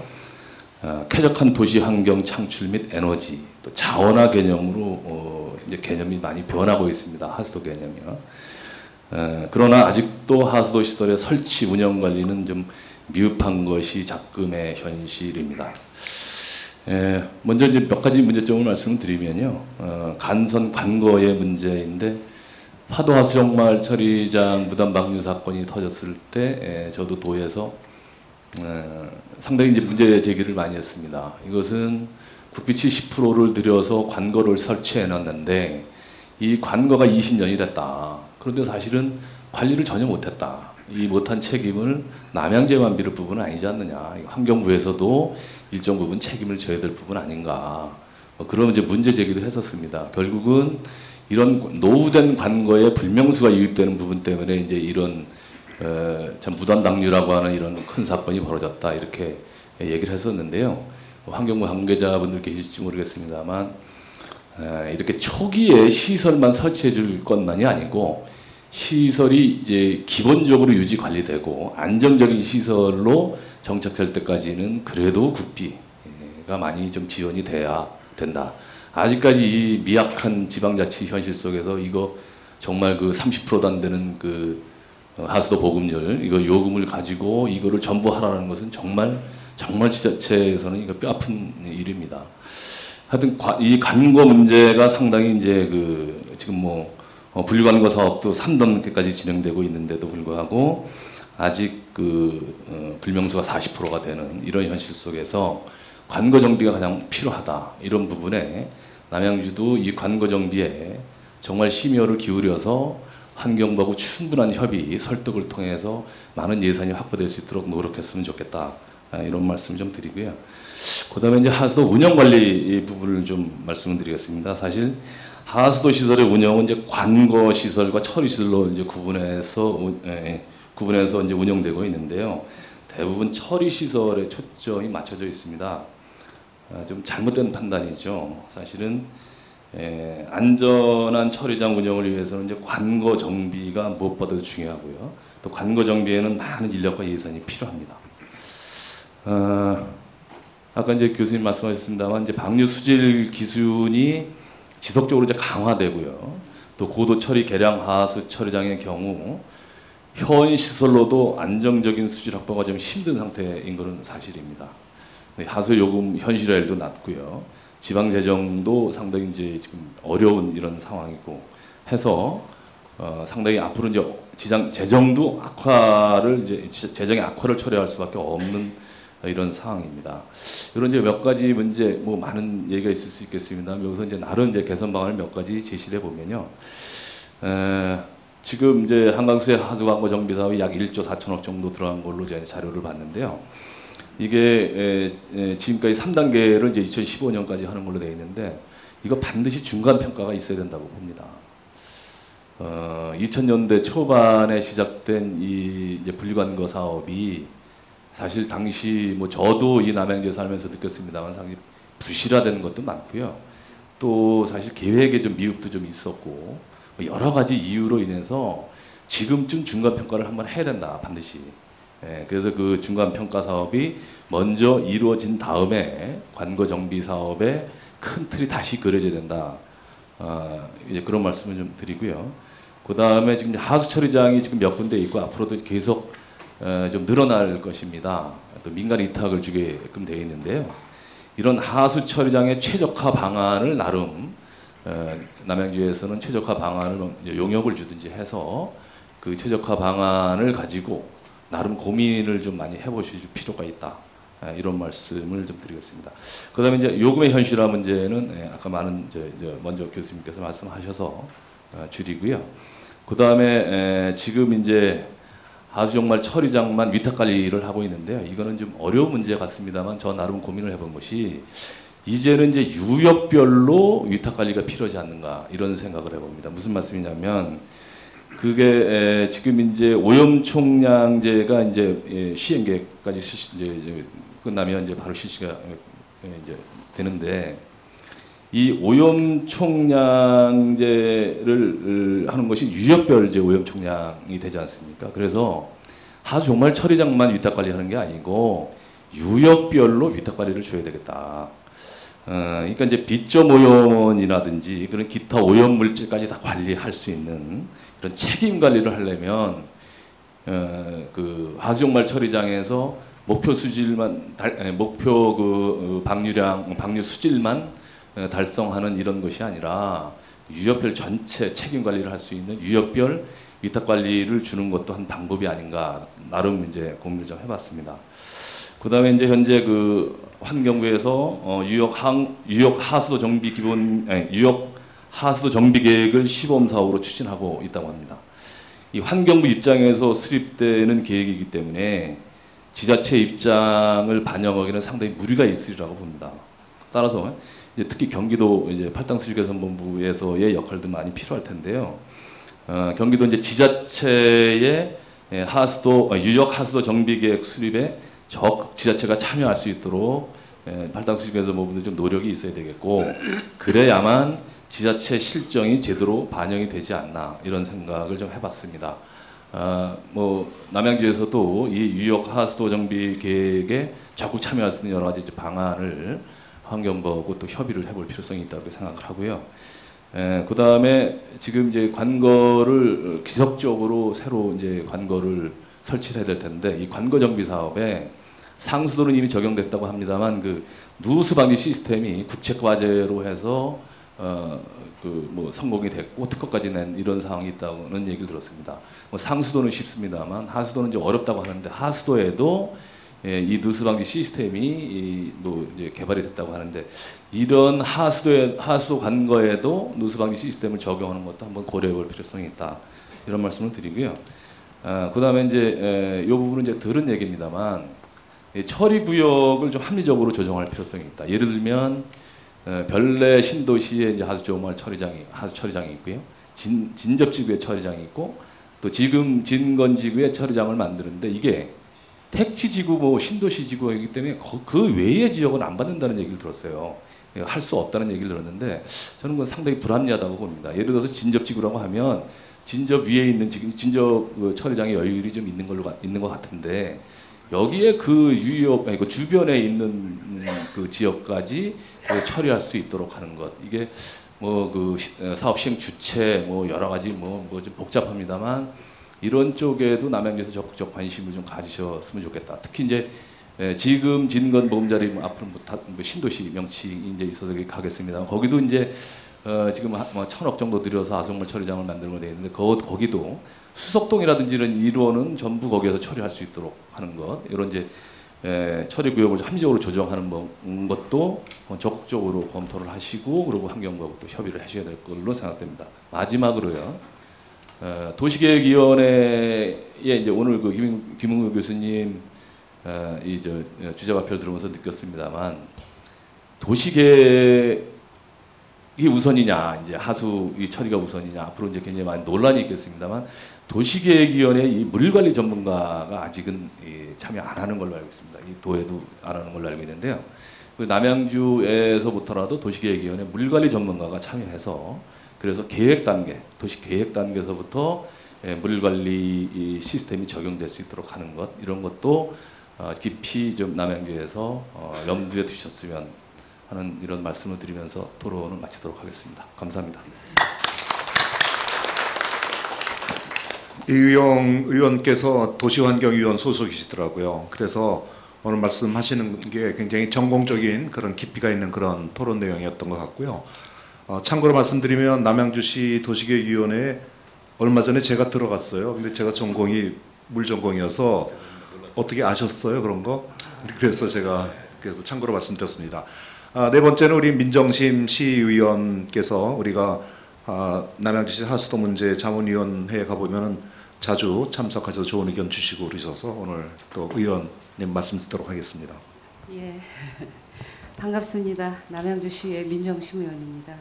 [SPEAKER 4] 쾌적한 도시 환경 창출 및 에너지 또 자원화 개념으로 이제 개념이 많이 변하고 있습니다. 하수도 개념이요. 그러나 아직도 하수도 시설의 설치 운영 관리는 좀 미흡한 것이 작금의 현실입니다. 먼저 이제 몇 가지 문제점을 말씀드리면요. 간선 관거의 문제인데 파도 하수정마을 처리장 무단 방류 사건이 터졌을 때 저도 도에서 상당히 이제 문제 제기를 많이 했습니다. 이것은 국비 70%를 들여서 관거를 설치해 놨는데 이 관거가 20년이 됐다. 그런데 사실은 관리를 전혀 못했다. 이 못한 책임을 남양주에만 미룰 부분은 아니지 않느냐. 환경부에서도 일정 부분 책임을 져야 될 부분 아닌가. 그런 이제 문제 제기도 했었습니다. 결국은 이런 노후된 관거에 불명수가 유입되는 부분 때문에 이제 이런 참 무단 방류라고 하는 이런 큰 사건이 벌어졌다 이렇게 얘기를 했었는데요. 환경부 관계자분들 계실지 모르겠습니다만 이렇게 초기에 시설만 설치해 줄 것만이 아니고 시설이 이제 기본적으로 유지 관리되고 안정적인 시설로 정착될 때까지는 그래도 국비가 많이 좀 지원이 돼야 된다. 아직까지 이 미약한 지방자치 현실 속에서 이거 정말 그 30%도 안 되는 그 하수도 보급률 이거 요금을 가지고 이거를 전부 하라는 것은 정말 지자체에서는 이거 뼈아픈 일입니다. 하여튼 이 관거 문제가 상당히 이제 그 지금 뭐 분류관거 사업도 3단계까지 진행되고 있는데도 불구하고 아직 그 불명수가 40%가 되는 이런 현실 속에서 관거 정비가 가장 필요하다. 이런 부분에 남양주도 이 관거 정비에 정말 심혈을 기울여서 환경부하고 충분한 협의, 설득을 통해서 많은 예산이 확보될 수 있도록 노력했으면 좋겠다. 이런 말씀 좀 드리고요. 그다음에 이제 하수도 운영 관리 부분을 좀 말씀을 드리겠습니다. 사실 하수도 시설의 운영은 이제 관거 시설과 처리 시설로 이제 구분해서 이제 운영되고 있는데요. 대부분 처리 시설에 초점이 맞춰져 있습니다. 좀 잘못된 판단이죠. 사실은 안전한 처리장 운영을 위해서는 이제 관거 정비가 무엇보다도 중요하고요. 또 관거 정비에는 많은 인력과 예산이 필요합니다. 아까 이제 교수님 말씀하셨습니다만 이제 방류 수질 기준이 지속적으로 이제 강화되고요. 또 고도 처리 계량 하수 처리장의 경우 현 시설로도 안정적인 수질 확보가 좀 힘든 상태인 것은 사실입니다. 하수 요금 현실화율도 낮고요. 지방 재정도 상당히 이제 지금 어려운 이런 상황이고 해서 상당히 앞으로 이제 재정도 악화를 이제 재정의 악화를 초래할 수밖에 없는 이런 상황입니다. 이런 이제 몇 가지 문제 뭐 많은 얘기가 있을 수 있겠습니다. 여기서 이제 나름 이제 개선 방안을 몇 가지 제시를 해보면요. 지금 이제 한강수의 하수관거 정비 사업이 약 1조 4천억 정도 들어간 걸로 제가 자료를 봤는데요. 이게 지금까지 3단계를 이제 2015년까지 하는 걸로 되어 있는데 이거 반드시 중간 평가가 있어야 된다고 봅니다. 2000년대 초반에 시작된 이 이제 분리관거 사업이 사실 당시 뭐 저도 이 남양주에 살면서 느꼈습니다만 상당히 부실화되는 것도 많고요. 또 사실 계획에 좀 미흡도 좀 있었고 뭐 여러 가지 이유로 인해서 지금쯤 중간 평가를 한번 해야 된다 반드시. 그래서 그 중간 평가 사업이 먼저 이루어진 다음에 관거 정비 사업의 큰 틀이 다시 그려져야 된다. 이제 그런 말씀을 좀 드리고요. 그 다음에 지금 하수 처리장이 지금 몇 군데 있고 앞으로도 계속 좀 늘어날 것입니다. 또 민간 위탁을 주게끔 되어 있는데요. 이런 하수 처리장의 최적화 방안을 나름 남양주에서는 최적화 방안을 용역을 주든지 해서 그 최적화 방안을 가지고 나름 고민을 좀 많이 해보실 필요가 있다. 이런 말씀을 좀 드리겠습니다. 그다음에 이제 요금의 현실화 문제는 아까 많은 이제 먼저 교수님께서 말씀하셔서 줄이고요. 그다음에 지금 이제 하수 정말 처리장만 위탁 관리를 하고 있는데요. 이거는 좀 어려운 문제 같습니다만 저 나름 고민을 해본 것이 이제는 이제 유역별로 위탁 관리가 필요하지 않는가 이런 생각을 해봅니다. 무슨 말씀이냐면 그게 지금 이제 오염 총량제가 이제 시행 계획까지 이제 끝나면 이제 바로 실시가 이제 되는데 이 오염 총량제를 하는 것이 유역별 이제 오염 총량이 되지 않습니까? 그래서 하수 정말 처리장만 위탁 관리하는 게 아니고 유역별로 위탁 관리를 줘야 되겠다. 그러니까 이제 비점 오염이라든지 그런 기타 오염 물질까지 다 관리할 수 있는 그런 책임 관리를 하려면 그 하수종말 처리장에서 목표 수질만 목표 그 방류 수질만 달성하는 이런 것이 아니라 유역별 전체 책임 관리를 할 수 있는 유역별 위탁 관리를 주는 것도 한 방법이 아닌가 나름 이제 고민을 좀 해봤습니다. 그다음에 이제 현재 그 환경부에서 유역 하수도 정비 유역 하수도 정비 계획을 시범 사업으로 추진하고 있다고 합니다. 이 환경부 입장에서 수립되는 계획이기 때문에 지자체 입장을 반영하기는 상당히 무리가 있으리라고 봅니다. 따라서 이제 특히 경기도 이제 팔당수질개선본부에서의 역할도 많이 필요할 텐데요. 경기도 이제 지자체의 유역 하수도 정비 계획 수립에 적극 지자체가 참여할 수 있도록 팔당수질개선본부도 좀 노력이 있어야 되겠고 그래야만 지자체 실정이 제대로 반영이 되지 않나 이런 생각을 좀 해봤습니다. 뭐 남양주에서도 이 유역 하수도 정비 계획에 적극 참여할 수 있는 여러 가지 방안을 환경부하고 또 협의를 해볼 필요성이 있다고 생각을 하고요. 그 다음에 지금 이제 관거를 기적적으로 새로 이제 관거를 설치를 해야 될 텐데 이 관거 정비 사업에 상수도는 이미 적용됐다고 합니다만 그 누수 방지 시스템이 국책 과제로 해서 그 뭐 성공이 됐고 특허까지 낸 이런 상황이 있다는 얘기를 들었습니다. 뭐 상수도는 쉽습니다만 하수도는 좀 어렵다고 하는데 하수도에도 이 누수 방지 시스템이 뭐 이제 개발이 됐다고 하는데 이런 하수도 관거에도 누수 방지 시스템을 적용하는 것도 한번 고려해볼 필요성이 있다 이런 말씀을 드리고요. 그다음에 이제 이 부분은 이제 들은 얘기입니다만 처리 구역을 좀 합리적으로 조정할 필요성이 있다. 예를 들면 별내 신도시에 이제 하수 처리장이 있고요. 진접지구에 처리장이 있고 또 지금 진건지구에 처리장을 만드는데 이게 택지지구 뭐 신도시 지구이기 때문에 그 외의 지역은 안 받는다는 얘기를 들었어요. 할 수 없다는 얘기를 들었는데 저는 그건 상당히 불합리하다고 봅니다. 예를 들어서 진접지구라고 하면 진접 위에 있는 진접 처리장의 여유율이 좀 있는 것 같은데 여기에 그 유역 그 주변에 있는 그 지역까지 처리할 수 있도록 하는 것 이게 뭐 그 사업 시행 주체 뭐 여러 가지 뭐 좀 복잡합니다만 이런 쪽에도 남양주에서 적극적 관심을 좀 가지셨으면 좋겠다. 특히 이제 지금 진건 보금자리 앞으로 뭐 신도시 명칭이 이제 있어서 가겠습니다. 거기도 이제 지금 뭐 1,000억 정도 들여서 하수종말 처리장을 만들고 되어 있는데 거기도 수석동이라든지 이런 일원은 전부 거기에서 처리할 수 있도록 하는 것 이런 이제 처리 구역을 합리적으로 조정하는 것도 적극적으로 검토를 하시고 그리고 환경부하고 또 협의를 하셔야 될 걸로 생각됩니다. 마지막으로요. 도시계획위원회에 이제 오늘 그 김웅규 교수님 이저 주제 발표를 들으면서 느꼈습니다만 도시계획이 우선이냐, 이제 하수 이 처리가 우선이냐, 앞으로 이제 굉장히 많은 논란이 있겠습니다만 도시계획위원회 이 물관리 전문가가 아직은 참여 안 하는 걸로 알고 있습니다. 이 도에도 안 하는 걸로 알고 있는데요. 그 남양주에서부터라도 도시계획위원회 물관리 전문가가 참여해서 그래서 계획 단계, 도시 계획 단계에서부터 물관리 시스템이 적용될 수 있도록 하는 것, 이런 것도 깊이 좀 남양주에서 염두에 두셨으면 하는 이런 말씀을 드리면서 토론을 마치도록 하겠습니다. 감사합니다.
[SPEAKER 1] 이의용 의원께서 도시환경위원 소속이시더라고요. 그래서 오늘 말씀하시는 게 굉장히 전공적인 그런 깊이가 있는 그런 토론 내용이었던 것 같고요. 참고로 말씀드리면 남양주시 도시계획위원회에 얼마 전에 제가 들어갔어요. 근데 제가 전공이 물 전공이어서 어떻게 아셨어요, 그런 거? 그래서 제가 참고로 말씀드렸습니다. 네 번째는 우리 민정심 시의원께서 우리가 남양주시 하수도 문제 자문위원회에 가보면은 자주 참석하셔서 좋은 의견 주시고 그러셔서 오늘 또 의원님 말씀 듣도록 하겠습니다.
[SPEAKER 5] 예, 반갑습니다. 남양주시의 민정심 의원입니다.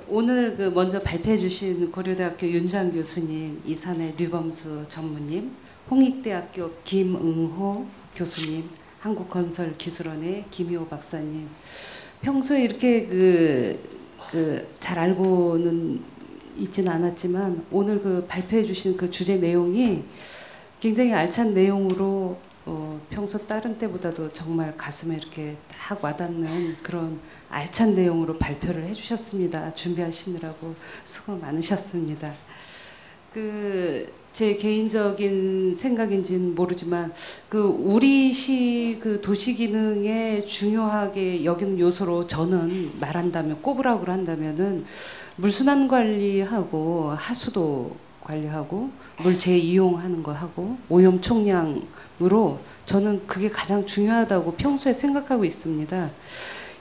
[SPEAKER 5] 오늘 먼저 발표해 주신 고려대학교 윤장 교수님, 이산의 류범수 전무님, 홍익대학교 김응호 교수님, 한국건설기술원의 김효 박사님, 평소에 이렇게 잘 알고는 있지는 않았지만 오늘 발표해 주신 그 주제 내용이 굉장히 알찬 내용으로 평소 다른 때보다도 정말 가슴에 이렇게 딱 와닿는 그런 알찬 내용으로 발표를 해주셨습니다. 준비하시느라고 수고 많으셨습니다. 제 개인적인 생각인지는 모르지만 우리시 도시 기능에 중요하게 여기는 요소로 저는 말한다면 꼽으라고 한다면은 물순환 관리하고 하수도 관리하고 물 재이용하는 거 하고 오염 총량으로 저는 그게 가장 중요하다고 평소에 생각하고 있습니다.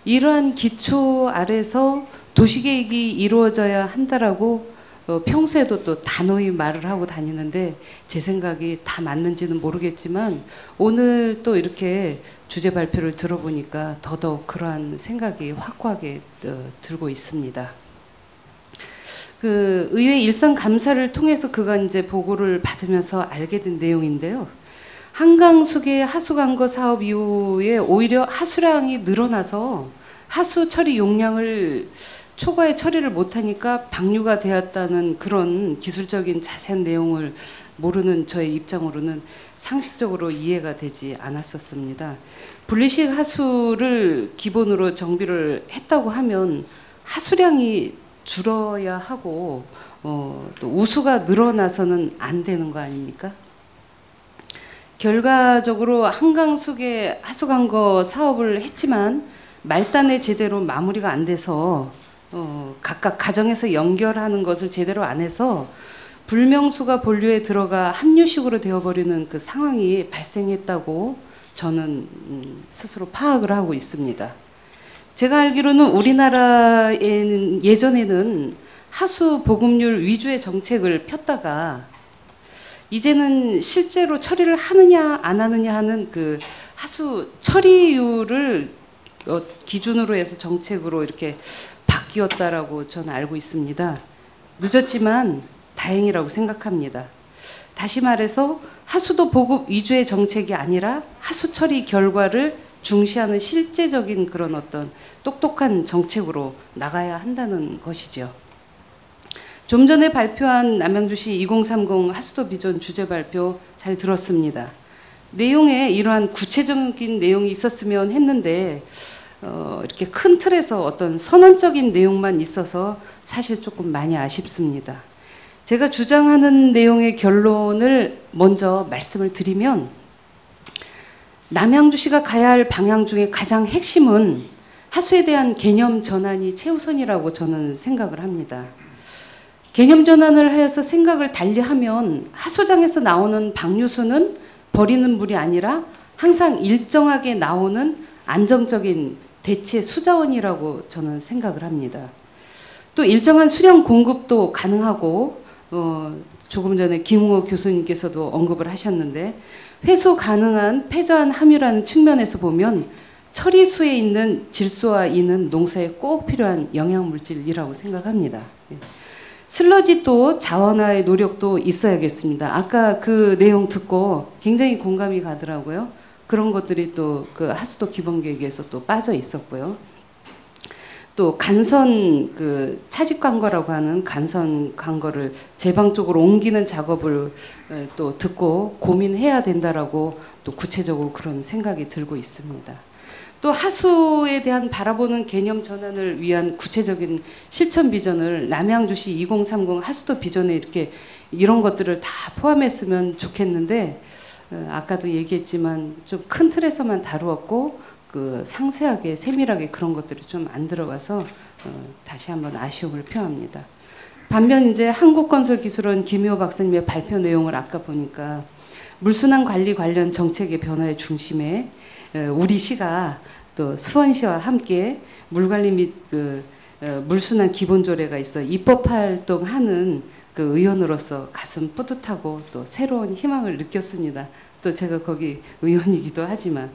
[SPEAKER 5] 이러한 기초 아래서 도시계획이 이루어져야 한다라고 평소에도 또 단호히 말을 하고 다니는데 제 생각이 다 맞는지는 모르겠지만 오늘 또 이렇게 주제 발표를 들어보니까 더더욱 그러한 생각이 확고하게 들고 있습니다. 의회 일선 감사를 통해서 그간 이제 보고를 받으면서 알게 된 내용인데요. 한강 수계 하수관거 사업 이후에 오히려 하수량이 늘어나서 하수 처리 용량을 초과의 처리를 못하니까 방류가 되었다는 그런 기술적인 자세한 내용을 모르는 저의 입장으로는 상식적으로 이해가 되지 않았었습니다. 분리식 하수를 기본으로 정비를 했다고 하면 하수량이 줄어야 하고 또 우수가 늘어나서는 안 되는 거 아닙니까? 결과적으로 한강수계 하수관거 사업을 했지만 말단에 제대로 마무리가 안 돼서 각각 가정에서 연결하는 것을 제대로 안 해서 불명수가 본류에 들어가 함유식으로 되어버리는 그 상황이 발생했다고 저는 스스로 파악을 하고 있습니다. 제가 알기로는 우리나라에는 예전에는 하수 보급률 위주의 정책을 폈다가 이제는 실제로 처리를 하느냐 안 하느냐 하는 그 하수 처리율을 기준으로 해서 정책으로 이렇게 바뀌었다라고 저는 알고 있습니다. 늦었지만 다행이라고 생각합니다. 다시 말해서 하수도 보급 위주의 정책이 아니라 하수 처리 결과를 중시하는 실제적인 그런 어떤 똑똑한 정책으로 나가야 한다는 것이죠. 좀 전에 발표한 남양주시 2030 하수도 비전 주제 발표 잘 들었습니다. 내용에 이러한 구체적인 내용이 있었으면 했는데 이렇게 큰 틀에서 어떤 선언적인 내용만 있어서 사실 조금 많이 아쉽습니다. 제가 주장하는 내용의 결론을 먼저 말씀을 드리면 남양주시가 가야 할 방향 중에 가장 핵심은 하수에 대한 개념 전환이 최우선이라고 저는 생각을 합니다. 개념 전환을 하여서 생각을 달리하면 하수장에서 나오는 방류수는 버리는 물이 아니라 항상 일정하게 나오는 안정적인 대체 수자원이라고 저는 생각을 합니다. 또 일정한 수량 공급도 가능하고 조금 전에 김웅호 교수님께서도 언급을 하셨는데 회수 가능한 패저한 함유라는 측면에서 보면 처리수에 있는 질소와 이는 농사에 꼭 필요한 영양물질이라고 생각합니다. 슬러지 또 자원화의 노력도 있어야겠습니다. 아까 그 내용 듣고 굉장히 공감이 가더라고요. 그런 것들이 또 그 하수도 기본계획에서 또 빠져 있었고요. 또 간선 그 차집 광거라고 하는 간선 광거를 제방 쪽으로 옮기는 작업을 또 듣고 고민해야 된다라고 또 구체적으로 그런 생각이 들고 있습니다. 또 하수에 대한 바라보는 개념 전환을 위한 구체적인 실천 비전을 남양주시 2030 하수도 비전에 이렇게 이런 것들을 다 포함했으면 좋겠는데 아까도 얘기했지만 좀 큰 틀에서만 다루었고 그 상세하게 세밀하게 그런 것들이 좀 안 들어가서 다시 한번 아쉬움을 표합니다. 반면 이제 한국건설기술원 김효 박사님의 발표 내용을 아까 보니까 물순환 관리 관련 정책의 변화의 중심에 우리 시가 또 수원시와 함께 물관리 및 그 물순환 기본조례가 있어 입법 활동하는 그 의원으로서 가슴 뿌듯하고 또 새로운 희망을 느꼈습니다. 또 제가 거기 의원이기도 하지만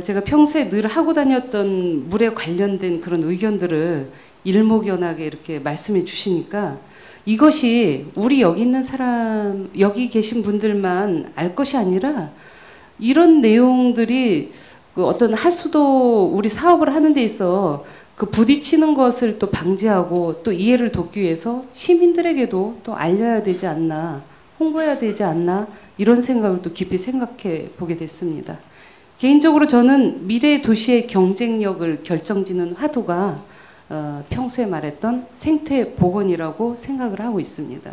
[SPEAKER 5] 제가 평소에 늘 하고 다녔던 물에 관련된 그런 의견들을 일목요연하게 이렇게 말씀해 주시니까 이것이 우리 여기 있는 사람, 여기 계신 분들만 알 것이 아니라 이런 내용들이 그 어떤 하수도 우리 사업을 하는 데 있어 그 부딪히는 것을 또 방지하고 또 이해를 돕기 위해서 시민들에게도 또 알려야 되지 않나, 홍보해야 되지 않나 이런 생각을 또 깊이 생각해 보게 됐습니다. 개인적으로 저는 미래 도시의 경쟁력을 결정짓는 화두가 평소에 말했던 생태 복원이라고 생각을 하고 있습니다.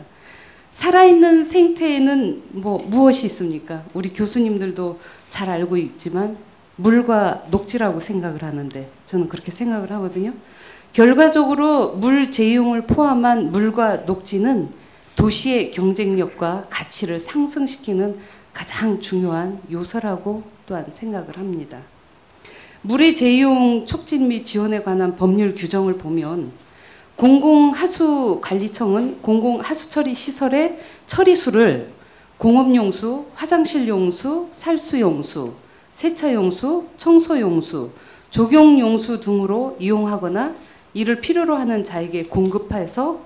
[SPEAKER 5] 살아있는 생태에는 뭐 무엇이 있습니까? 우리 교수님들도 잘 알고 있지만 물과 녹지라고 생각을 하는데 저는 그렇게 생각을 하거든요. 결과적으로 물 재이용을 포함한 물과 녹지는 도시의 경쟁력과 가치를 상승시키는 가장 중요한 요소라고 또한 생각을 합니다. 물의 재이용 촉진 및 지원에 관한 법률 규정을 보면 공공하수관리청은 공공하수처리 시설의 처리수를 공업용수, 화장실용수, 살수용수, 세차용수, 청소용수, 조경용수 등으로 이용하거나 이를 필요로 하는 자에게 공급해서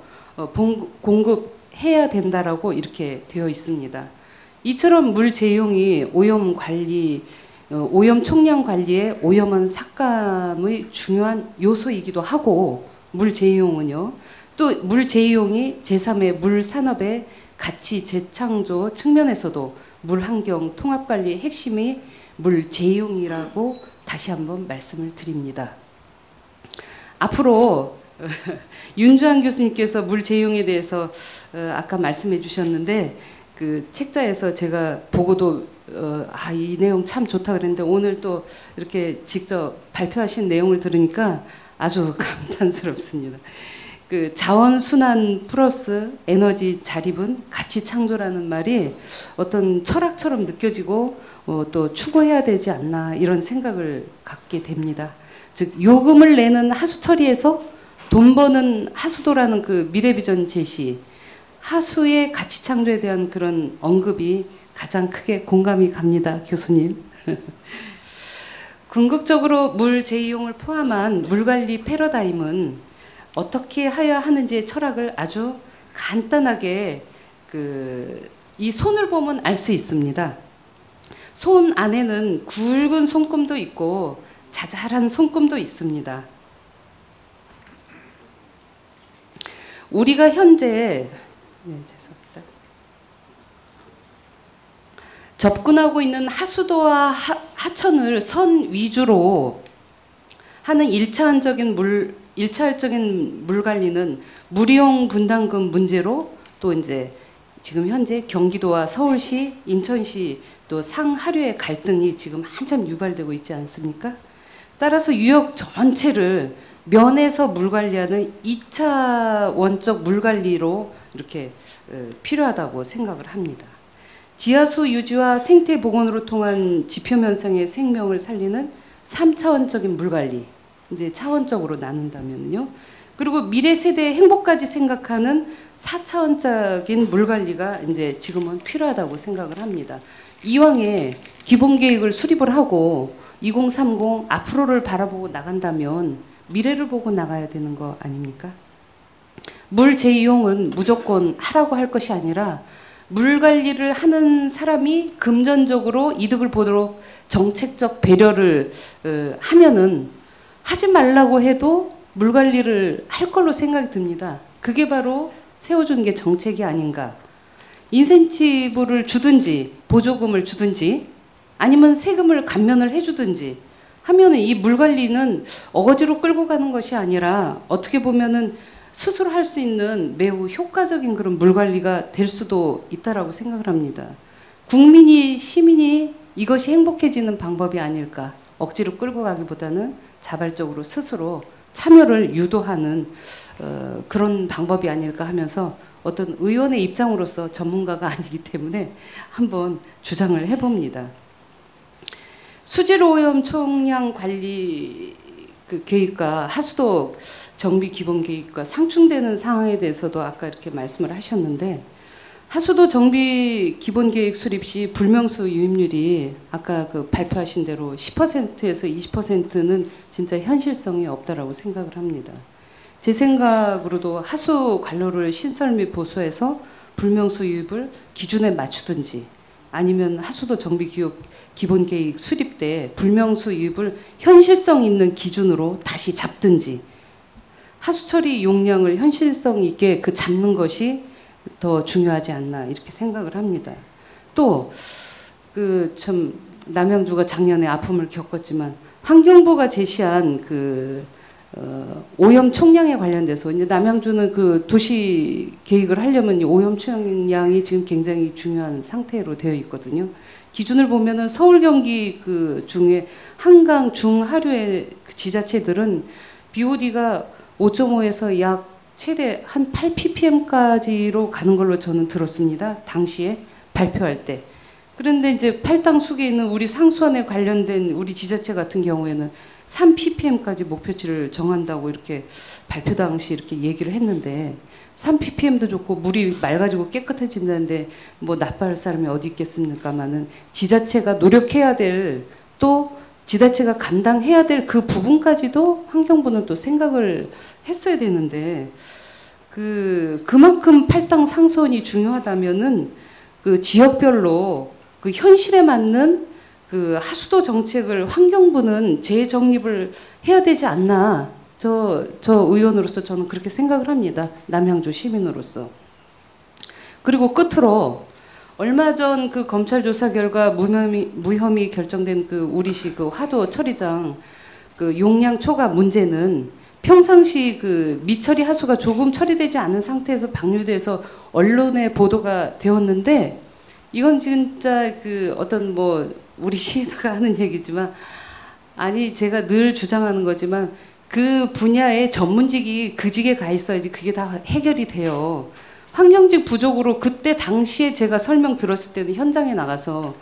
[SPEAKER 5] 공급해야 된다라고 이렇게 되어 있습니다. 이처럼 물 재이용이 오염 관리, 오염 총량 관리에 오염원 삭감의 중요한 요소이기도 하고 물 재이용은요. 또 물 재이용이 제3의 물 산업의 가치 재창조 측면에서도 물 환경 통합 관리의 핵심이 물 재이용이라고 다시 한번 말씀을 드립니다. 앞으로 윤주한 교수님께서 물 재이용에 대해서 아까 말씀해 주셨는데 그 책자에서 제가 보고도 이 내용 참 좋다 그랬는데 오늘 또 이렇게 직접 발표하신 내용을 들으니까 아주 감탄스럽습니다. 그 자원순환 플러스 에너지 자립은 가치 창조라는 말이 어떤 철학처럼 느껴지고 또 추구해야 되지 않나 이런 생각을 갖게 됩니다. 즉 요금을 내는 하수 처리에서 돈 버는 하수도라는 그 미래비전 제시, 하수의 가치 창조에 대한 그런 언급이 가장 크게 공감이 갑니다, 교수님. 궁극적으로 물 재이용을 포함한 물관리 패러다임은 어떻게 해야 하는지의 철학을 아주 간단하게 이 손을 보면 알 수 있습니다. 손 안에는 굵은 손금도 있고 자잘한 손금도 있습니다. 우리가 현재 죄송합니다. 접근하고 있는 하수도와 하천을 선 위주로 하는 일차원적인 물 관리는 물이용 분담금 문제로 또 이제 지금 현재 경기도와 서울시, 인천시 또 상하류의 갈등이 지금 한참 유발되고 있지 않습니까? 따라서 유역 전체를 면에서 물 관리하는 2차원적 물 관리로 이렇게 필요하다고 생각을 합니다. 지하수 유지와 생태 복원으로 통한 지표면상의 생명을 살리는 3차원적인 물 관리. 이제 차원적으로 나눈다면요. 그리고 미래 세대의 행복까지 생각하는 4차원적인 물 관리가 이제 지금은 필요하다고 생각을 합니다. 이왕에 기본 계획을 수립을 하고 2030 앞으로를 바라보고 나간다면 미래를 보고 나가야 되는 거 아닙니까? 물 재이용은 무조건 하라고 할 것이 아니라 물 관리를 하는 사람이 금전적으로 이득을 보도록 정책적 배려를 하면은 하지 말라고 해도 물 관리를 할 걸로 생각이 듭니다. 그게 바로 세워준 게 정책이 아닌가. 인센티브를 주든지 보조금을 주든지 아니면 세금을 감면을 해주든지 하면은 이 물 관리는 어거지로 끌고 가는 것이 아니라 어떻게 보면은 스스로 할 수 있는 매우 효과적인 그런 물 관리가 될 수도 있다라고 생각을 합니다. 국민이 시민이 이것이 행복해지는 방법이 아닐까. 억지로 끌고 가기보다는 자발적으로 스스로 참여를 유도하는 그런 방법이 아닐까 하면서 어떤 의원의 입장으로서 전문가가 아니기 때문에 한번 주장을 해봅니다. 수질 오염 총량 관리 그 계획과 하수도 정비 기본 계획과 상충되는 상황에 대해서도 아까 이렇게 말씀을 하셨는데 하수도 정비 기본 계획 수립 시 불명수 유입률이 아까 그 발표하신 대로 10%에서 20%는 진짜 현실성이 없다라고 생각을 합니다. 제 생각으로도 하수 관로를 신설 및 보수해서 불명수 유입을 기준에 맞추든지 아니면 하수도 정비 기본 계획 수립 때 불명수 유입을 현실성 있는 기준으로 다시 잡든지 하수 처리 용량을 현실성 있게 그 잡는 것이 더 중요하지 않나 이렇게 생각을 합니다. 또 그 참 남양주가 작년에 아픔을 겪었지만 환경부가 제시한 그 오염 총량에 관련돼서 이제 남양주는 그 도시 계획을 하려면 오염 총량이 지금 굉장히 중요한 상태로 되어 있거든요. 기준을 보면은 서울 경기 그 중에 한강 중하류의 그 지자체들은 BOD가 5.5에서 약 최대 한 8ppm까지로 가는 걸로 저는 들었습니다. 당시에 발표할 때. 그런데 이제 팔당 수계에 있는 우리 상수원에 관련된 우리 지자체 같은 경우에는 3ppm까지 목표치를 정한다고 이렇게 발표 당시 이렇게 얘기를 했는데 3ppm도 좋고 물이 맑아지고 깨끗해진다는데 뭐 나빠할 사람이 어디 있겠습니까마는 지자체가 노력해야 될 또 지자체가 감당해야 될 그 부분까지도 환경부는 또 생각을 했어야 되는데 그만큼 팔당 상수원이 중요하다면은 그 지역별로 그 현실에 맞는 그 하수도 정책을 환경부는 재정립을 해야 되지 않나. 저 의원으로서 저는 그렇게 생각을 합니다. 남양주 시민으로서. 그리고 끝으로 얼마 전 그 검찰 조사 결과 무혐의 결정된 그 우리시 그 화도 처리장 그 용량 초과 문제는 평상시 그 미처리 하수가 조금 처리되지 않은 상태에서 방류돼서 언론에 보도가 되었는데 이건 진짜 그 어떤 뭐 우리 시에다가 하는 얘기지만 아니 제가 늘 주장하는 거지만 그 분야의 전문직이 그 직에 가 있어야지 그게 다 해결이 돼요. 환경직 부족으로 그때 당시에 제가 설명 들었을 때는 현장에 나가서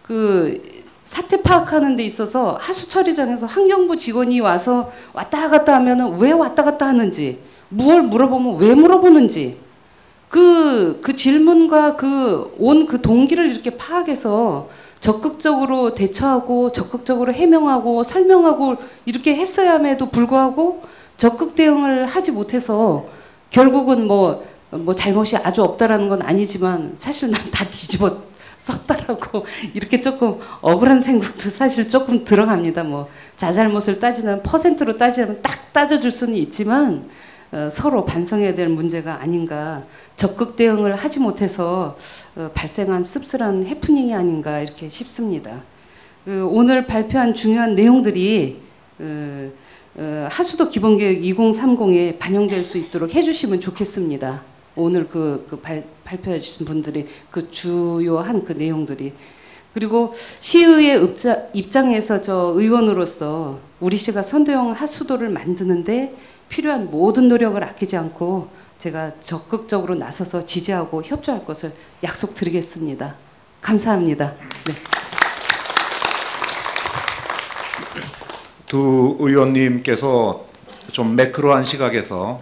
[SPEAKER 5] 그 사태 파악하는 데 있어서 하수 처리장에서 환경부 직원이 와서 왔다 갔다 하면은 왜 왔다 갔다 하는지 뭘 물어보면 왜 물어보는지 그 질문과 그 동기를 이렇게 파악해서 적극적으로 대처하고 적극적으로 해명하고 설명하고 이렇게 했어야 함에도 불구하고 적극 대응을 하지 못해서 결국은 뭐 잘못이 아주 없다라는 건 아니지만 사실 난 다 뒤집어 썼다라고 이렇게 조금 억울한 생각도 사실 조금 들어갑니다. 뭐 자잘못을 따지면 퍼센트로 따지면 딱 따져줄 수는 있지만 서로 반성해야 될 문제가 아닌가. 적극 대응을 하지 못해서 발생한 씁쓸한 해프닝이 아닌가 이렇게 싶습니다. 오늘 발표한 중요한 내용들이 하수도 기본계획 2030에 반영될 수 있도록 해주시면 좋겠습니다. 오늘 발표해 주신 분들이 그 주요한 그 내용들이. 그리고 시의회 입장에서 저 의원으로서 우리 시가 선도형 하수도를 만드는데 필요한 모든 노력을 아끼지 않고 제가 적극적으로 나서서 지지하고 협조할 것을 약속드리겠습니다. 감사합니다. 네.
[SPEAKER 1] 두 의원님께서 좀 매크로한 시각에서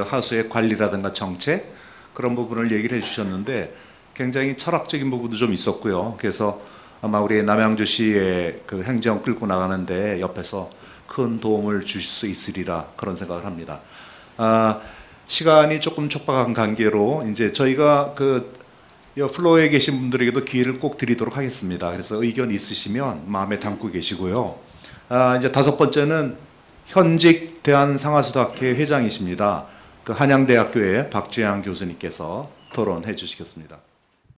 [SPEAKER 1] 하수의 관리라든가 정책 그런 부분을 얘기를 해주셨는데 굉장히 철학적인 부분도 좀 있었고요. 그래서 아마 우리 남양주시의 그 행정 끌고 나가는데 옆에서 큰 도움을 주실 수 있으리라 그런 생각을 합니다. 시간이 조금 촉박한 관계로 이제 저희가 그 플로어에 계신 분들에게도 기회를 꼭 드리도록 하겠습니다. 그래서 의견 있으시면 마음에 담고 계시고요. 이제 다섯 번째는 현직 대한상하수도학회 회장이십니다. 그 한양대학교의 박주양 교수님께서 토론해 주시겠습니다.